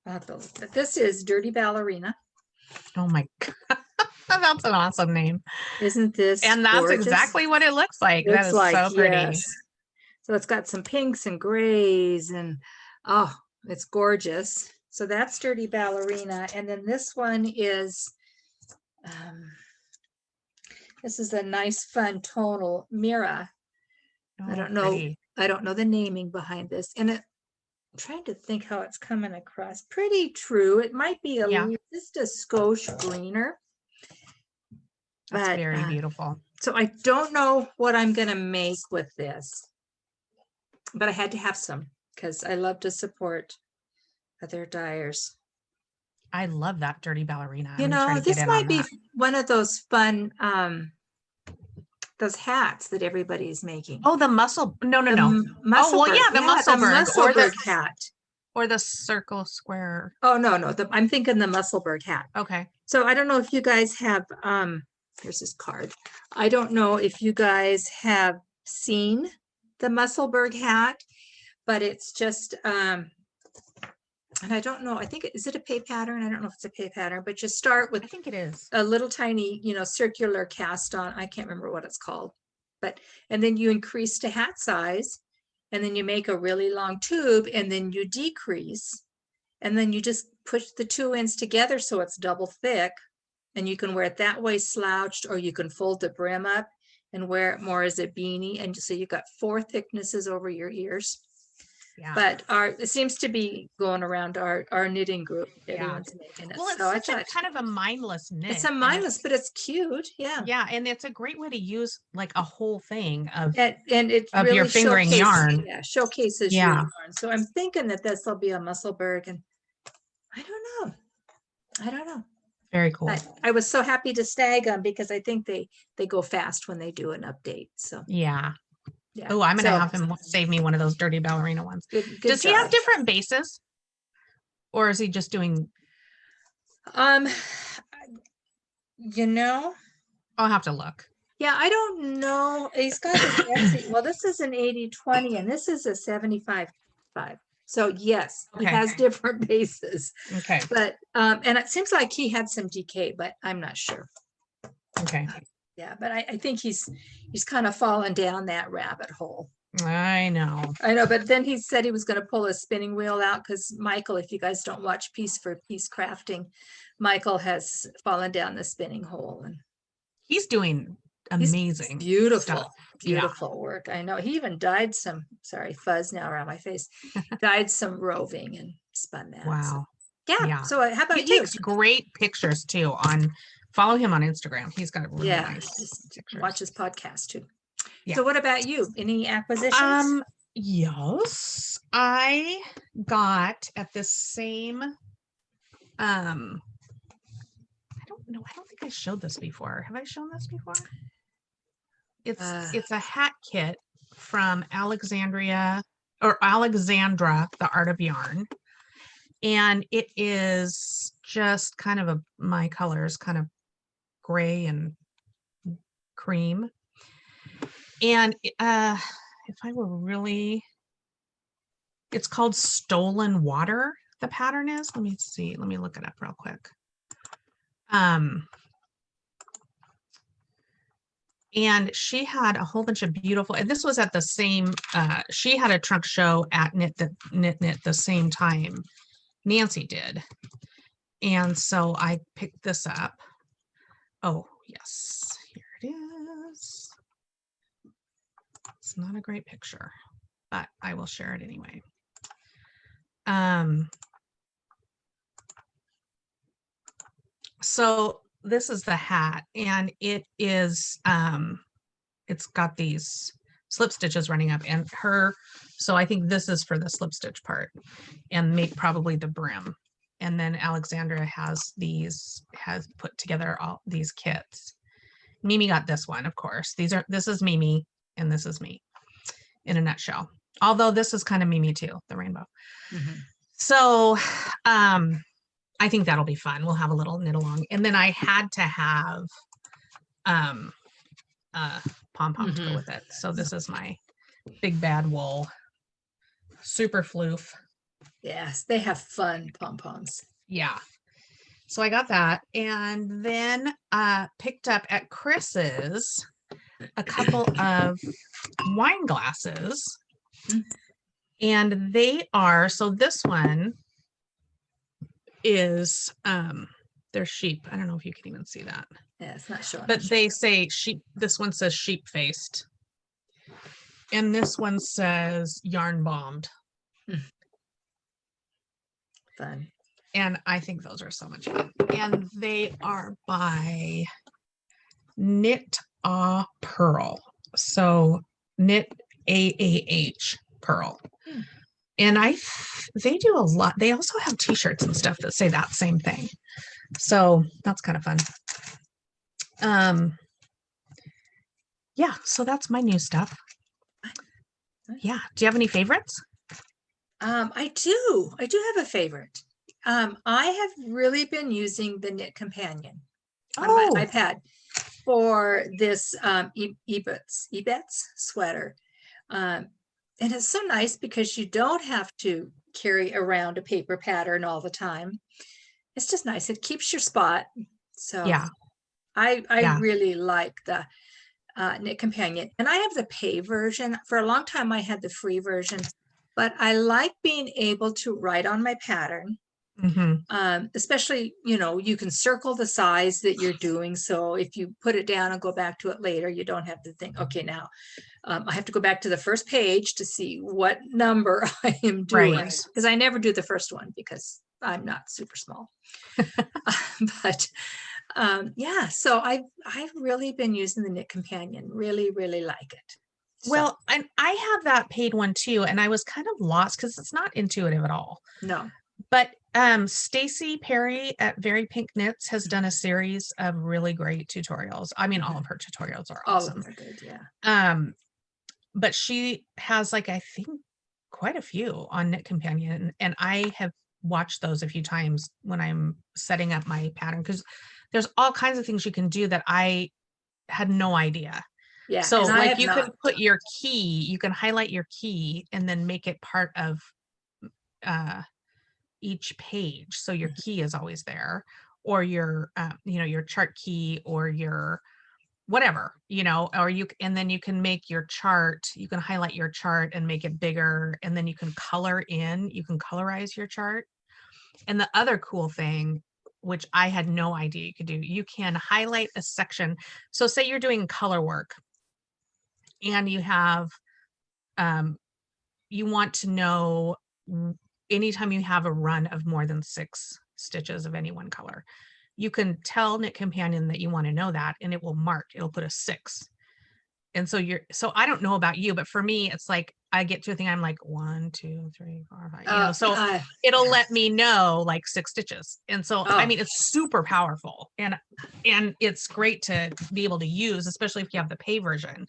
but this is Dirty Ballerina. Oh my God. That's an awesome name. Isn't this And that's gorgeous? Exactly what it looks like. That is so pretty. Yes. So it's got some pinks and grays and it's gorgeous. So that's Dirty Ballerina. And then this one is this is a nice fun tonal Mira. I don't know. Pretty. I don't know the naming behind this. And I'm trying to think how it's coming across. Pretty true. It might be just a skosh greener. That's very beautiful. So I don't know what I'm going to make with this, but I had to have some because I love to support other dyers. I love that Dirty Ballerina. This might be one of those fun, those hats that everybody's making. Oh, the muscle. No. The Musselburgh hat. Or the circle square. Oh, no. I'm thinking the Musselburgh hat. Okay. So I don't know if you guys have, here's this card. I don't know if you guys have seen the Musselburgh hat, but it's just and I don't know, I think, is it a pay pattern? I don't know if it's a pay pattern, but you start I with think it is. a little tiny, circular cast on, I can't remember what it's called, and then you increase to hat size, and then you make a really long tube, and then you decrease, and then you just push the 2 ends together so it's double thick, and you can wear it that way slouched, or you can fold the brim up and wear it more as a beanie, and so you've got 4 thicknesses over your ears. Yeah. But it seems to be going around our knitting group. Yeah. Everyone's making it. Well, it's So such a kind of a mindless knit. it's a and mindless, but it's cute. Yeah. Yeah, and it's a great way to use like a whole thing of And it of really your fingering yarn. showcases your Yeah. yarn. So I'm thinking that this will be a Musselburgh, and I don't know. Very cool. But I was so happy to snag them because I think they go fast when they do an update. So Yeah. yeah. Oh, I'm gonna have him save me one of those dirty ballerina ones. Good Does he have job. different bases, or is he just doing? I'll have to look. Yeah, I don't know. He's got his Etsy. Well, this is an 80/20 and this is a 75/5. So yes, he Okay. has different bases. Okay. But and it seems like he had some decay, but I'm not sure. Okay. Yeah, but I think he's kind of fallen down that rabbit hole. I know. But then he said he was going to pull a spinning wheel out because Michael, if you guys don't watch Piece for Piece Crafting, Michael has fallen down the spinning hole, and he's doing amazing, beautiful stuff. work. I know he even dyed some, sorry, fuzz now around my face, dyed some roving and spun that. Wow. So, yeah. So how about he you? takes great pictures too. Follow him on Instagram. He's got really nice pictures. Watch his podcast too. Yeah. So what about you? Any acquisitions? Yes, I got at the same I don't know, I don't think I showed this before. Have I shown this before? It's a hat kit from Alexandra, The Art of Yarn. And it is just kind of my colors, kind of gray and cream. And if I were really, it's called Stolen Water, the pattern is. Let me see. Let me look it up real quick. And she had a whole bunch of beautiful, and this was at the same, she had a trunk show at Knit the same time Nancy did. And so I picked this up. Oh, yes, here it is. It's not a great picture, but I will share it anyway. So this is the hat, and it is it's got these slip stitches running up, and so I think this is for the slip stitch part, and make probably the brim. And then Alexandra has put together all these kits. Mimi got this one, of course. This is Mimi and this is me in a nutshell. Although this is kind of Mimi too, the rainbow. Mm-hmm. So I think that'll be fun. We'll have a little knit along. And then I had to have pom-poms to go with it. So this is my Big Bad Wool Super Floof. Yes, they have fun pom-poms. Yeah. So I got that, and then picked up at Chris's a couple of wine glasses. And they are, so this one is they're sheep. I don't know if you can even see that. Yeah, it's not showing. But they say sheep. This one says sheep faced. And this one says yarn bombed. Fun. And I think those are so much fun. And they are by Knit Pearl. So Knit AAH Pearl. And they do a lot. They also have t-shirts and stuff that say that same thing. So that's kind of fun. Yeah, so that's my new stuff. Yeah. Do you have any favorites? I do have a favorite. I have really been using the Knit Companion on my iPad for this Ebex sweater. And it's so nice because you don't have to carry around a paper pattern all the time. It's just nice. It keeps your spot. So Yeah. I Yeah. really like the Knit Companion. And I have the pay version. For a long time, I had the free version, but I like being able to write on my pattern. Especially, you know, you can circle the size that you're doing. So if you put it down and go back to it later, you don't have to think, okay, now I have to go back to the first page to see what number I am doing. Right. Because I never do the first one because I'm not super small. But yeah, so I've really been using the Knit Companion. Really, really like it. So, Well, and I have that paid one too, and I was kind of lost because it's not intuitive at all. no. But Stacy Perry at Very Pink Knits has done a series of really great tutorials. I mean, all of her tutorials are All awesome. of them are good, yeah. But she has, like, I think quite a few on Knit Companion, and I have watched those a few times when I'm setting up my pattern, because there's all kinds of things you can do that I had no idea. Yeah. So and I like have you not. can put your key, you can highlight your key and then make it part of each page. So your key is always there, or your, you know, your chart key, or your whatever, you know, or you, and then you can make your chart, you can highlight your chart and make it bigger. And then you can color in, you can colorize your chart. And the other cool thing, which I had no idea you could do, you can highlight a section. So say you're doing color work and you have, you want to know anytime you have a run of more than 6 stitches of any one color, you can tell Knit Companion that you want to know that, and it will mark, it'll put a 6. And so so I don't know about you, but for me, it's like, I get to a thing, I'm like 1, 2, 3, 4, 5, you know, so it'll let me know like 6 stitches. And so, I mean, it's super powerful, and it's great to be able to use, especially if you have the pay version,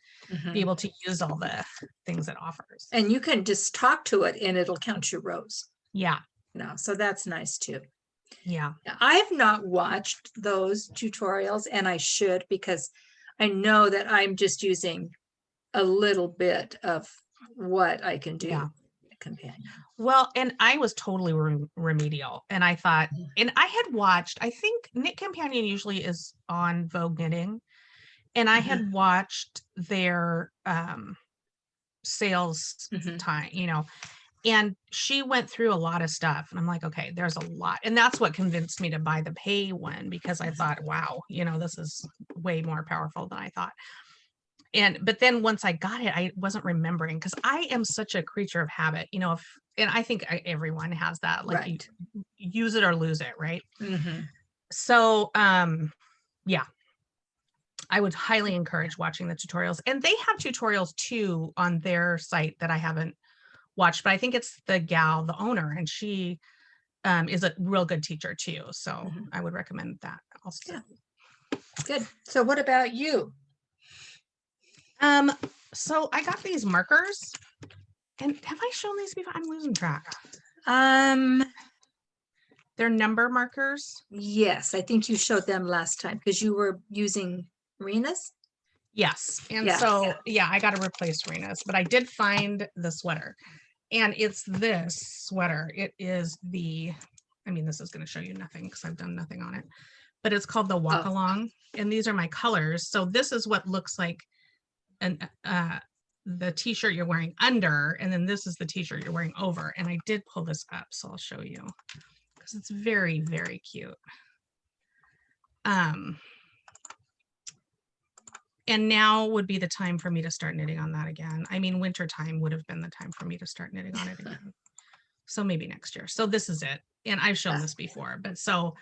be able to use all the things it offers. And you can just talk to it and it'll count your rows. Yeah. No, so that's nice too. Yeah. I have not watched those tutorials, and I should, because I know that I'm just using a little bit of what I can do. Yeah. Companion. Well, and I was totally remedial, and I thought, and I had watched, I think Knit Companion usually is on Vogue Knitting, and I had watched their sales time, you know, and she went through a lot of stuff, and I'm like, okay, there's a lot. And that's what convinced me to buy the pay one, because I thought, wow, you know, this is way more powerful than I thought. But then once I got it, I wasn't remembering, because I am such a creature of habit, you know, and I think everyone has that, like, you use it or lose it, right? So yeah, I would highly encourage watching the tutorials, and they have tutorials too on their site that I haven't watched, but I think it's the gal, the owner, and she is a real good teacher too. So I would recommend that also. Yeah. Good. So what about you? So I got these markers, and have I shown these before? I'm losing track. They're number markers. Yes, I think you showed them last time because you were using Irina's. Yes, and so yeah, I got to replace Irina's, but I did find the sweater, and it's this sweater. It is the, I mean, this is going to show you nothing because I've done nothing on it, but it's called the Walk Along, and these are my colors. So this is what looks like the t-shirt you're wearing under, and then this is the t-shirt you're wearing over. And I did pull this up, so I'll show you, because it's very, very cute. And now would be the time for me to start knitting on that again. I mean, winter time would have been the time for me to start knitting on it again. So maybe next year. So this is it. And I've shown this before, but so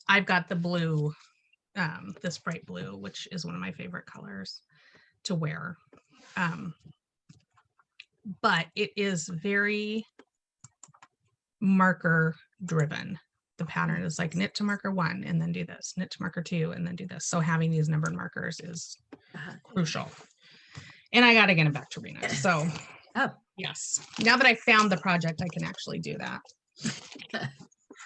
I've got the blue, this bright blue, which is one of my favorite colors to wear. But it is very marker driven. The pattern is like knit to marker 1 and then do this, knit to marker 2 and then do this. So having these numbered markers is crucial. And I got to get it back to Irina. So yes, now that I found the project, I can actually do that.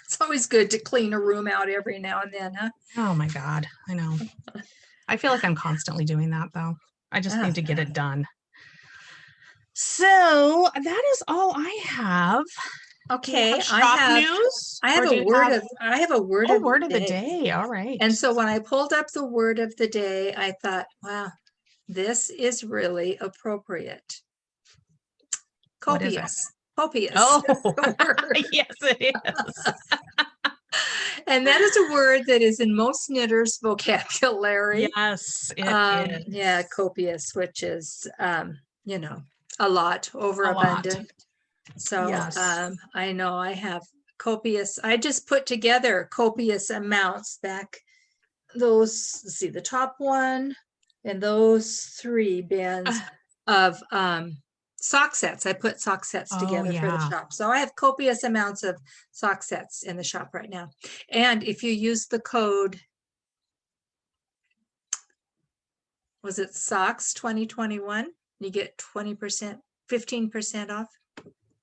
It's always good to clean a room out every now and then, huh? Oh my God, I know. I feel like I'm constantly doing that though. I just need to get it done. So that is all I have. Okay, Shop news? I have or a do you word have- of I have a word Oh, of word the of the day. day. All right. And so when I pulled up the word of the day, I thought, wow, this is really appropriate. What is it? Copious. Copious. Oh, is the word. yes, it is. And that is a word that is in most knitters' vocabulary. Yes, it is. Yeah, copious, which is, you know, a lot, A lot. overabundant. So Yes. I know I have copious, I just put together copious amounts back those, let's see, the top one and those 3 bins of sock sets. I put sock sets Oh, together for the yeah. shop. So I have copious amounts of sock sets in the shop right now. And if you use the code, was it socks 2021, you get 20%, 15% off.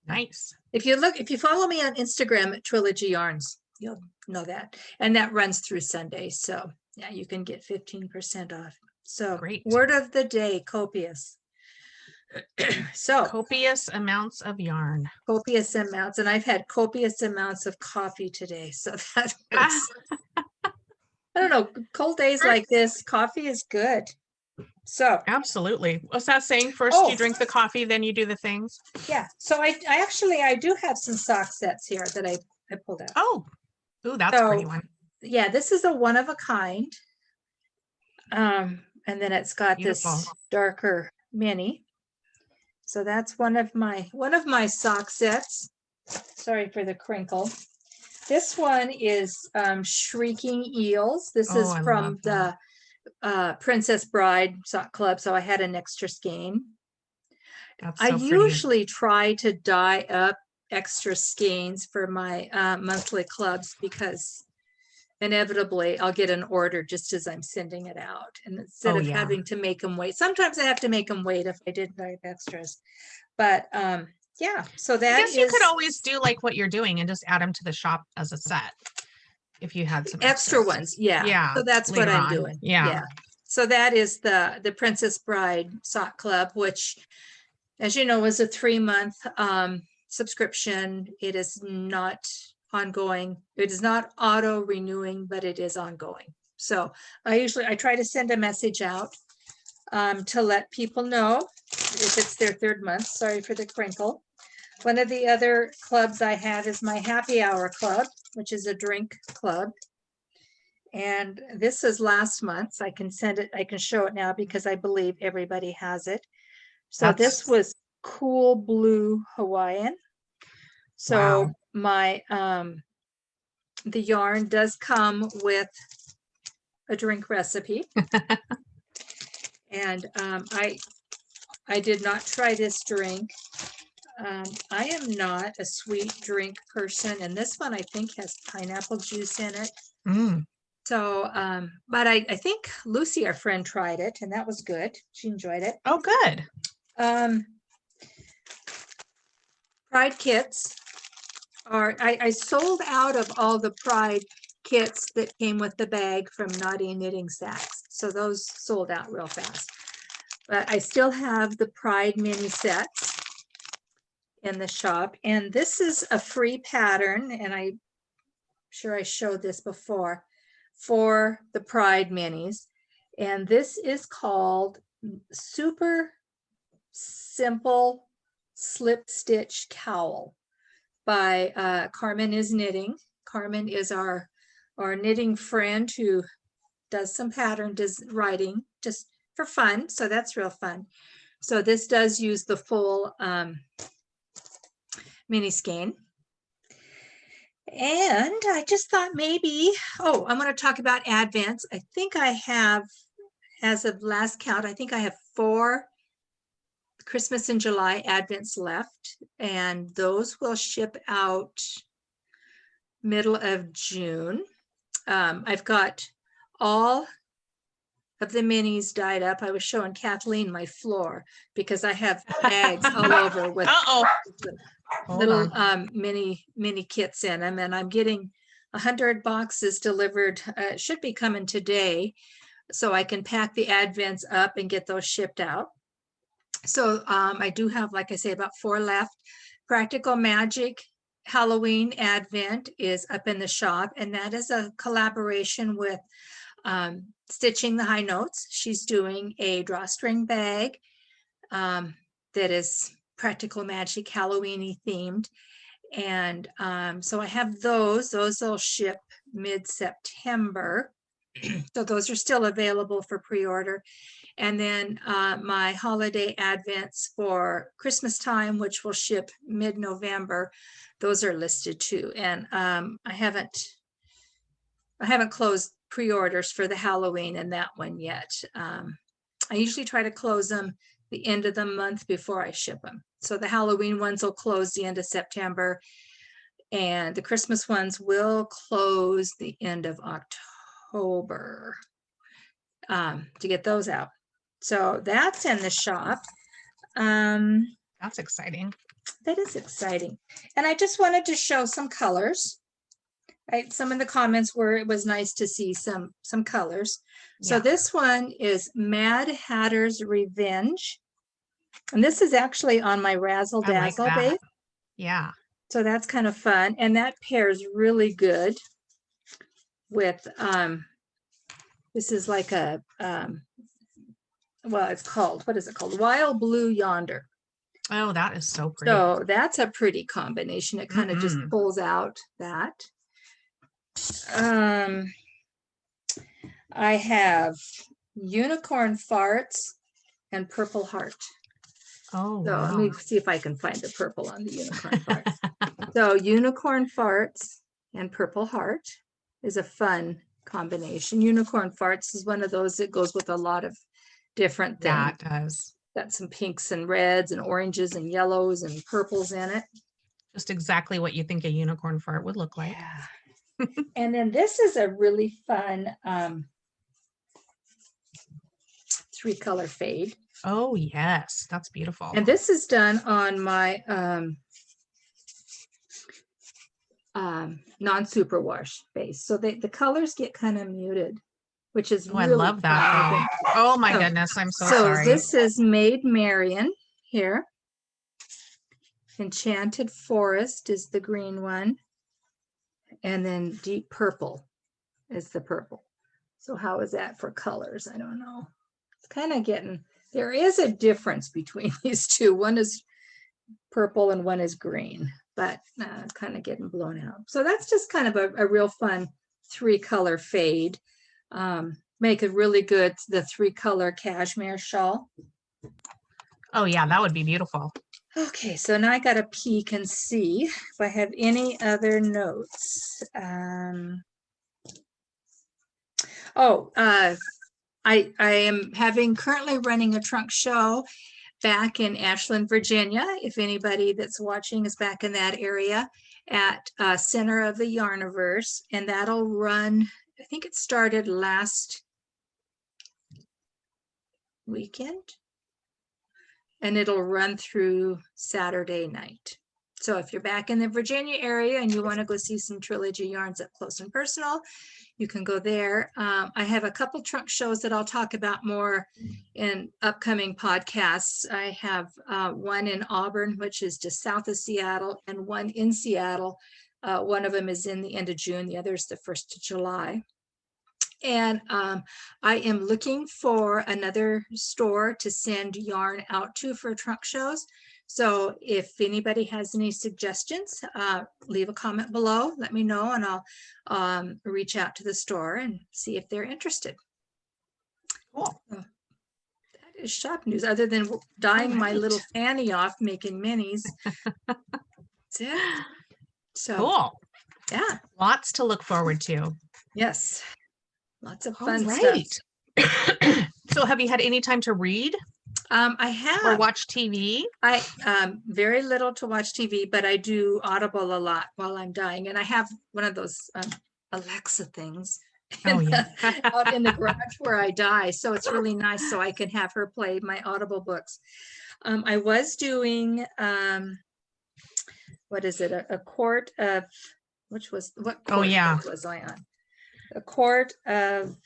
Nice. If you follow me on Instagram at Trilogy Yarns, you'll know that. And that runs through Sunday. So yeah, you can get 15% off. So Great. word of the day, copious. So Copious amounts of yarn. copious amounts. And I've had copious amounts of coffee today. So that was, I don't know, cold days like this, coffee is good. So Absolutely. What's that saying? First you Oh. drink the coffee, then you do the things. yeah, so I actually, I do have some sock sets here that I pulled out. Oh, ooh, that's a pretty So, one. Yeah, this is a one of a kind. And then it's got Beautiful. this darker mini. So that's one of my sock sets. Sorry for the crinkle. This one is Shrieking Eels. This Oh, is I from love the that. Princess Bride Sock Club. So I had an extra skein. That's I so pretty. usually try to dye up extra skeins for my monthly clubs because inevitably I'll get an order just as I'm sending it out. And instead Oh, of yeah. having to make them wait, sometimes I have to make them wait if I did buy extras. But yeah, so I that guess you could is always do like what you're doing and just add them to the shop as a set. If you had some extra extras. ones. Yeah. Yeah. So that's what later I'm on. doing. Yeah. So that is the Princess Bride Sock Club, which, as you know, is a 3-month subscription. It is not ongoing. It is not auto renewing, but it is ongoing. So I try to send a message out to let people know if it's their 3rd month. Sorry for the crinkle. One of the other clubs I have is my Happy Hour Club, which is a drink club. And this is last month's. I can send it, I can show it now because I believe everybody has it. So this was Cool Blue Hawaiian. So Wow. my the yarn does come with a drink recipe. And I did not try this drink. I am not a sweet drink person, and this one I think has pineapple juice in it. Mm. So, but I think Lucy, our friend, tried it, and that was good. She enjoyed it. Oh, good. Pride kits are, I sold out of all the Pride kits that came with the bag from Naughty Knitting Sacks. So those sold out real fast. But I still have the Pride mini sets in the shop. And this is a free pattern, and I'm sure I showed this before, for the Pride minis. And this is called Super Simple Slip Stitch Cowl by Carmen is Knitting. Carmen is our knitting friend who does some pattern writing just for fun. So that's real fun. So this does use the full mini skein. And I just thought maybe, oh, I'm going to talk about Advents. I think I have, as of last count, I think I have 4 Christmas in July Advents left, and those will ship out middle of June. I've got all of the minis dyed up. I was showing Kathleen my floor because I have bags all over with little mini kits in them, and I'm getting 100 boxes delivered. It should be coming today, so I can pack the Advents up and get those shipped out. So I do have, like I say, about 4 left. Practical Magic Halloween Advent is up in the shop, and that is a collaboration with Stitching the High Notes. She's doing a drawstring bag that is Practical Magic Halloween-y themed. And so I have those will ship mid-September. So those are still available for pre-order. And then my holiday advents for Christmas time, which will ship mid-November, those are listed too. And I haven't closed pre-orders for the Halloween and that one yet. I usually try to close them the end of the month before I ship them. So the Halloween ones will close the end of September, and the Christmas ones will close the end of October to get those out. So that's in the shop. That's exciting. That is exciting. And I just wanted to show some colors. Right, some of the comments were it was nice to see some colors. So Yeah. this one is Mad Hatter's Revenge. And this is actually on my Razzle I like Dazzle that. base. Yeah. So that's kind of fun. And that pairs really good with this is like a well, it's called, what is it called? Wild Blue Yonder. Oh, that is so pretty. So that's a pretty combination. It kind of just pulls out that. I have Unicorn Farts and Purple Heart. Oh, So let wow. me see if I can find the purple on the Unicorn Farts. So Unicorn Farts and Purple Heart is a fun combination. Unicorn Farts is one of those that goes with a lot of different things. That does. Got some pinks and reds and oranges and yellows and purples in it. Just exactly what you think a unicorn fart would look like. Yeah. And then this is a really fun 3-color fade. Oh, yes. That's beautiful. And this is done on my non-superwash base. So the colors get kind of muted, which is Oh, I really love that. fun, I think. Oh my So- goodness. I'm so So sorry. this is Maid Marian here. Enchanted Forest is the green one. And then Deep Purple is the purple. So how is that for colors? I don't know. It's kind of getting, there is a difference between these two. One is purple and one is green, but kind of getting blown out. So that's just kind of a real fun 3-color fade. Make a really good, the 3-color cashmere shawl. Oh yeah, that would be beautiful. Okay, so now I got to peek and see if I have any other notes. I am currently running a trunk show back in Ashland, Virginia. If anybody that's watching is back in that area, at Center of the Yarniverse, and that'll run, I think it started last weekend. And it'll run through Saturday night. So if you're back in the Virginia area and you want to go see some Trilogy yarns up close and personal, you can go there. I have a couple trunk shows that I'll talk about more in upcoming podcasts. I have one in Auburn, which is just south of Seattle, and one in Seattle. One of them is in the end of June. The other is the 1st of July. And I am looking for another store to send yarn out to for trunk shows. So if anybody has any suggestions, leave a comment below, let me know, and I'll reach out to the store and see if they're interested. Cool. So that is shop news, other than dyeing my little fanny off making minis. That's it. So Cool. yeah, Lots to look forward to. yes. Lots of All fun right. stuff. So have you had any time to read I have. or watch TV? I very little to watch TV, but I do Audible a lot while I'm dyeing, and I have one of those Alexa things Oh yeah. out in the garage where I dye, so it's really nice. So I can have her play my Audible books. I was doing what is it? A quart of what Oh yeah. book was I on? A Quart of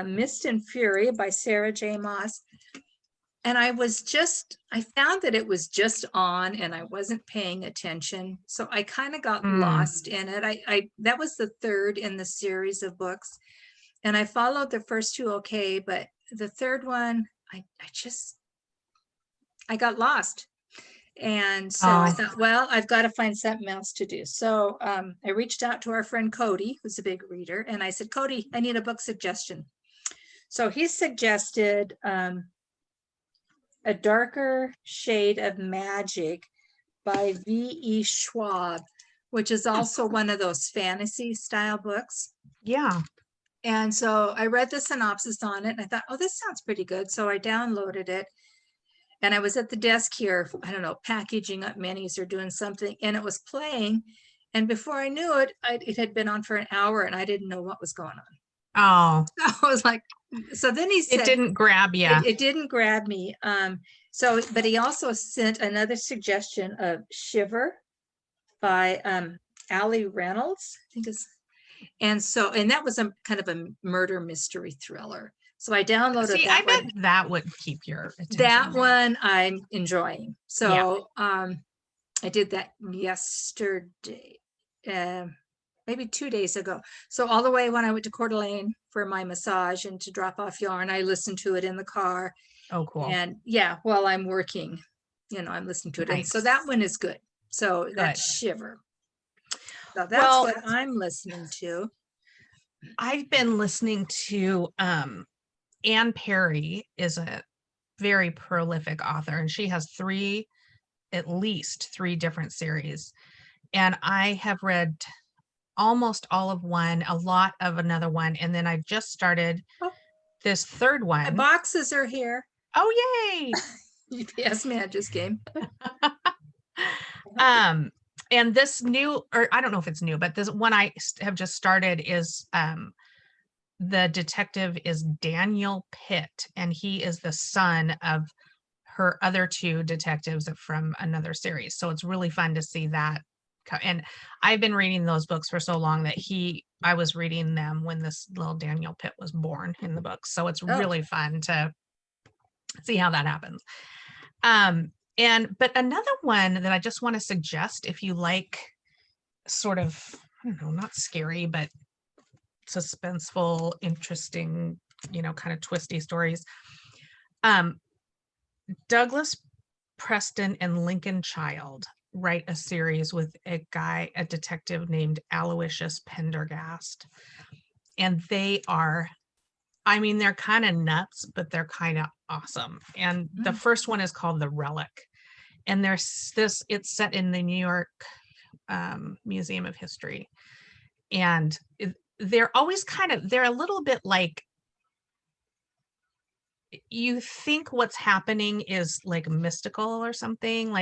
Mist and Fury by Sarah J. Maas. And I found that it was just on and I wasn't paying attention. So I kind of got lost in it. That was the third in the series of books. And I followed the first two okay, but the third one, I got lost. And so I thought, well, I've got to find something else to do. So I reached out to our friend Cody, who's a big reader. And I said, Cody, I need a book suggestion. So he suggested A Darker Shade of Magic by V.E. Schwab, which is also one of those fantasy style books. Yeah. And so I read the synopsis on it and I thought, oh, this sounds pretty good. So I downloaded it and I was at the desk here, I don't know, packaging up minis or doing something, and it was playing. And before I knew it, it had been on for an hour and I didn't know what was going on. Oh, I was like, so then he said, it didn't grab you. It didn't grab me. But he also sent another suggestion of Shiver by Allie Reynolds, I think is. And that was a kind of a murder mystery thriller. So I downloaded that. I bet that would keep your attention. That one I'm enjoying. So I did that yesterday, maybe 2 days ago. So all the way when I went to Coeur d'Alene for my massage and to drop off yarn, I listened to it in the car. Oh, cool. And while I'm working, I'm listening to it. Nice. And so that one is good. So that's Shiver. So that's what I'm listening to. I've been listening to Anne Perry is a very prolific author, and she has at least three different series. And I have read almost all of one, a lot of another one, and then I just started this third one. My boxes are here. Oh, yay! UPS man just came. And this new, or I don't know if it's new, but this one I have just started is the detective is Daniel Pitt, and he is the son of her other two detectives from another series. So it's really fun to see that. And I've been reading those books for so long that I was reading them when this little Daniel Pitt was born in the books. So it's really fun to see how that happens. But another one that I just want to suggest, if you like sort of, I don't know, not scary, but suspenseful, interesting, kind of twisty stories. Douglas Preston and Lincoln Child write a series with a detective named Aloysius Pendergast. And they're kind of nuts, but they're kind of awesome. And the first one is called The Relic. And it's set in the New York Museum of History. And they're always they're a little bit like, you think what's happening is like mystical or something,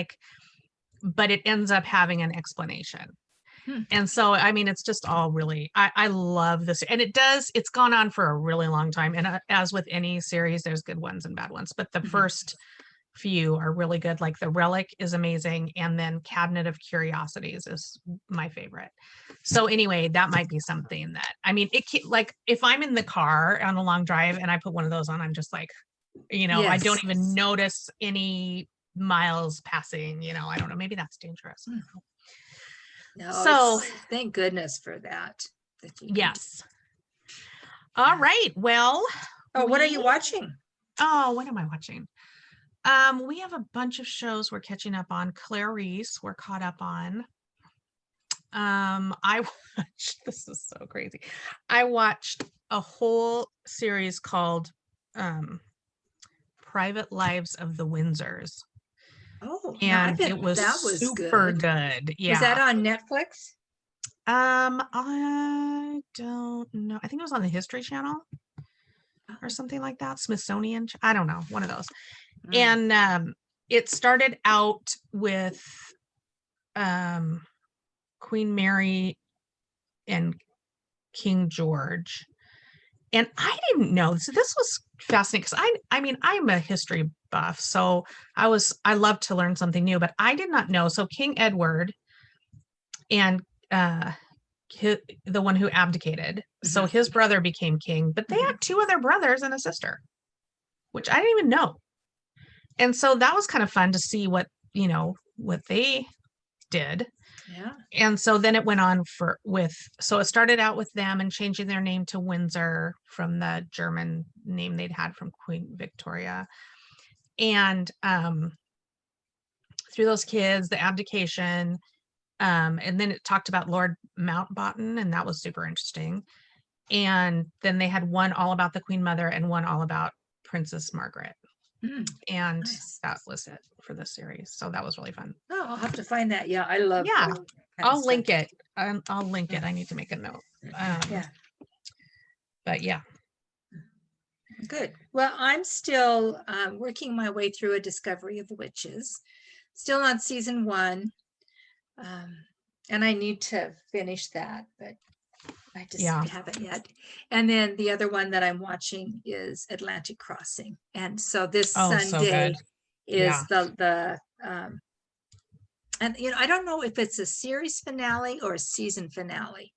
but it ends up having an explanation. And so, it's just all really, I love this. And it's gone on for a really long time. And as with any series, there's good ones and bad ones, but the first few are really good. Like The Relic is amazing. And then Cabinet of Curiosities is my favorite. So anyway, that might be something that, if I'm in the car on a long drive and I put one of those on, I'm just like, I don't even notice any miles passing, I don't know, maybe that's dangerous. No, so thank goodness for that. Yes. All right. Well, what are you watching? Oh, what am I watching? We have a bunch of shows we're catching up on. Clarice, we're caught up on. I watched, this is so crazy. I watched a whole series called Private Lives of the Windsors. Oh, and it was super good. Yeah. Was that on Netflix? I don't know. I think it was on the History Channel or something like that. Smithsonian. I don't know. One of those. And it started out with Queen Mary and King George. And I didn't know. So this was fascinating because I'm a history buff. So I love to learn something new, but I did not know. So King Edward and the one who abdicated. So his brother became king, but they had two other brothers and a sister, which I didn't even know. And so that was kind of fun to see what, what they did. Yeah. And so then it went on so it started out with them and changing their name to Windsor from the German name they'd had from Queen Victoria. And through those kids, the abdication, and then it talked about Lord Mountbatten, and that was super interesting. And then they had one all about the Queen Mother and one all about Princess Margaret. And Nice. that was it for the series. So that was really fun. Oh, I'll have to find that. Yeah, I love. Yeah, that kind of I'll link stuff. it. I'll link it. I need to make a note. Yeah. But yeah. Good. Well, I'm still working my way through A Discovery of the Witches. Still on season 1. And I need to finish that, but I just haven't yet. And then the other one that I'm watching is Atlantic Crossing. And so this Sunday is the and I don't know if it's a series finale or a season finale.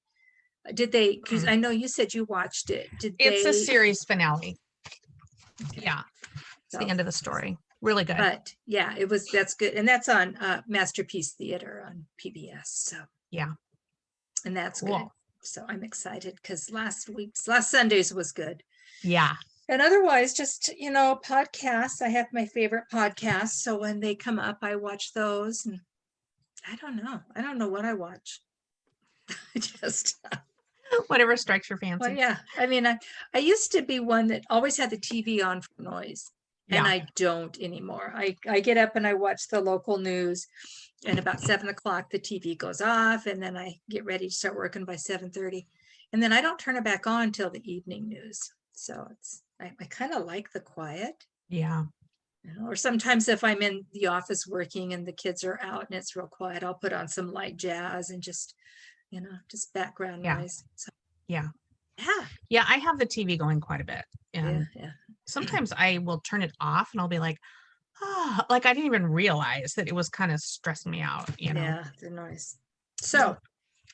Did they, because I know you said you watched it. It's a series finale. Okay. Yeah. It's the end of the story. Really good. But yeah, that's good. And that's on Masterpiece Theater on PBS. So yeah. And that's cool. Good. So I'm excited because last Sunday's was good. Yeah. And otherwise, just, podcasts. I have my favorite podcasts. So when they come up, I watch those. And I don't know what I watch. Just whatever strikes your fancy. Well, yeah. I mean, I used to be one that always had the TV on for noise. And I don't anymore. I get up and I watch the local news, and about 7:00 the TV goes off, and then I get ready to start working by 7:30, and then I don't turn it back on till the evening news. So I kind of like the quiet. Yeah. Or sometimes if I'm in the office working and the kids are out and it's real quiet, I'll put on some light jazz and just background noise. So, yeah. Yeah. Yeah. I have the TV going quite a bit. And sometimes I will turn it off and I'll be like, like I didn't even realize that it was kind of stressing me out, Yeah, the noise. So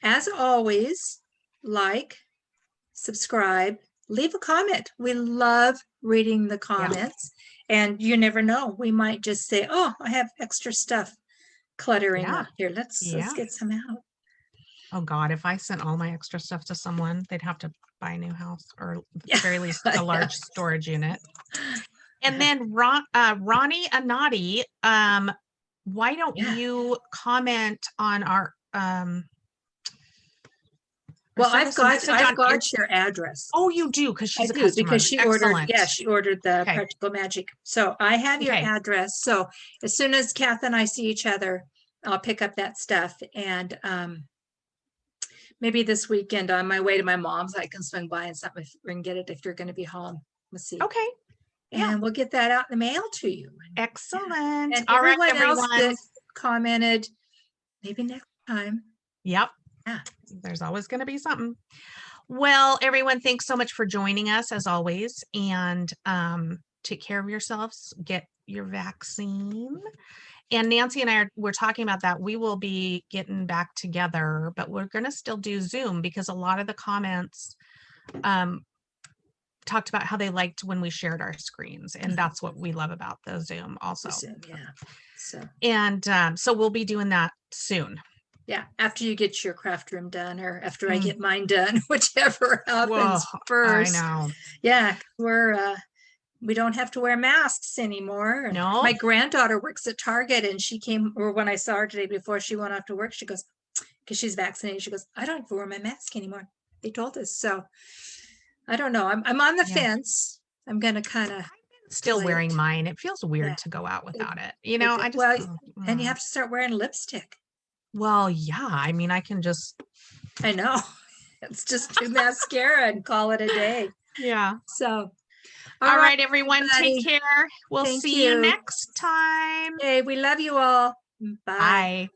as always, like, subscribe, leave a comment. We love reading the comments. And you never know. We might just say, oh, I have extra stuff cluttering up here. Let's get some out. Oh God, if I sent all my extra stuff to someone, they'd have to buy a new house, or at the very least a large storage unit. And then Ronnie Anati, why don't you comment on our well, I've got your address. Oh, you do, because she's a customer. Because she ordered the Practical Magic. So I have your address. So as soon as Kath and I see each other, I'll pick up that stuff. And maybe this weekend on my way to my mom's, I can swing by and something if we can get it if you're going to be home. We'll see. Okay. And we'll get that out in the mail to you. Excellent. And all right, everyone else that commented, maybe next time. Yep. Yeah. There's always going to be something. Well, everyone, thanks so much for joining us as always. And take care of yourselves. Get your vaccine. And Nancy and I we're talking about that. We will be getting back together, but we're going to still do Zoom because a lot of the comments talked about how they liked when we shared our screens, and that's what we love about the Zoom also. So we'll be doing that soon. Yeah, after you get your craft room done, or after I get mine done, whichever happens first. I know. Yeah, we don't have to wear masks anymore. No. My granddaughter works at Target, and she came, or when I saw her today before she went off to work, she goes, because she's vaccinated, she goes, I don't have to wear my mask anymore. They told us. So I don't know. I'm on the fence. I'm going to kind of still wearing mine. It feels weird to go out without it. I just, and you have to start wearing lipstick. Well, yeah. I mean, I can just. I know. It's just do mascara and call it a day. Yeah. So. All right, everyone. Take care. We'll see you next time. Hey, we love you all. Bye. Bye.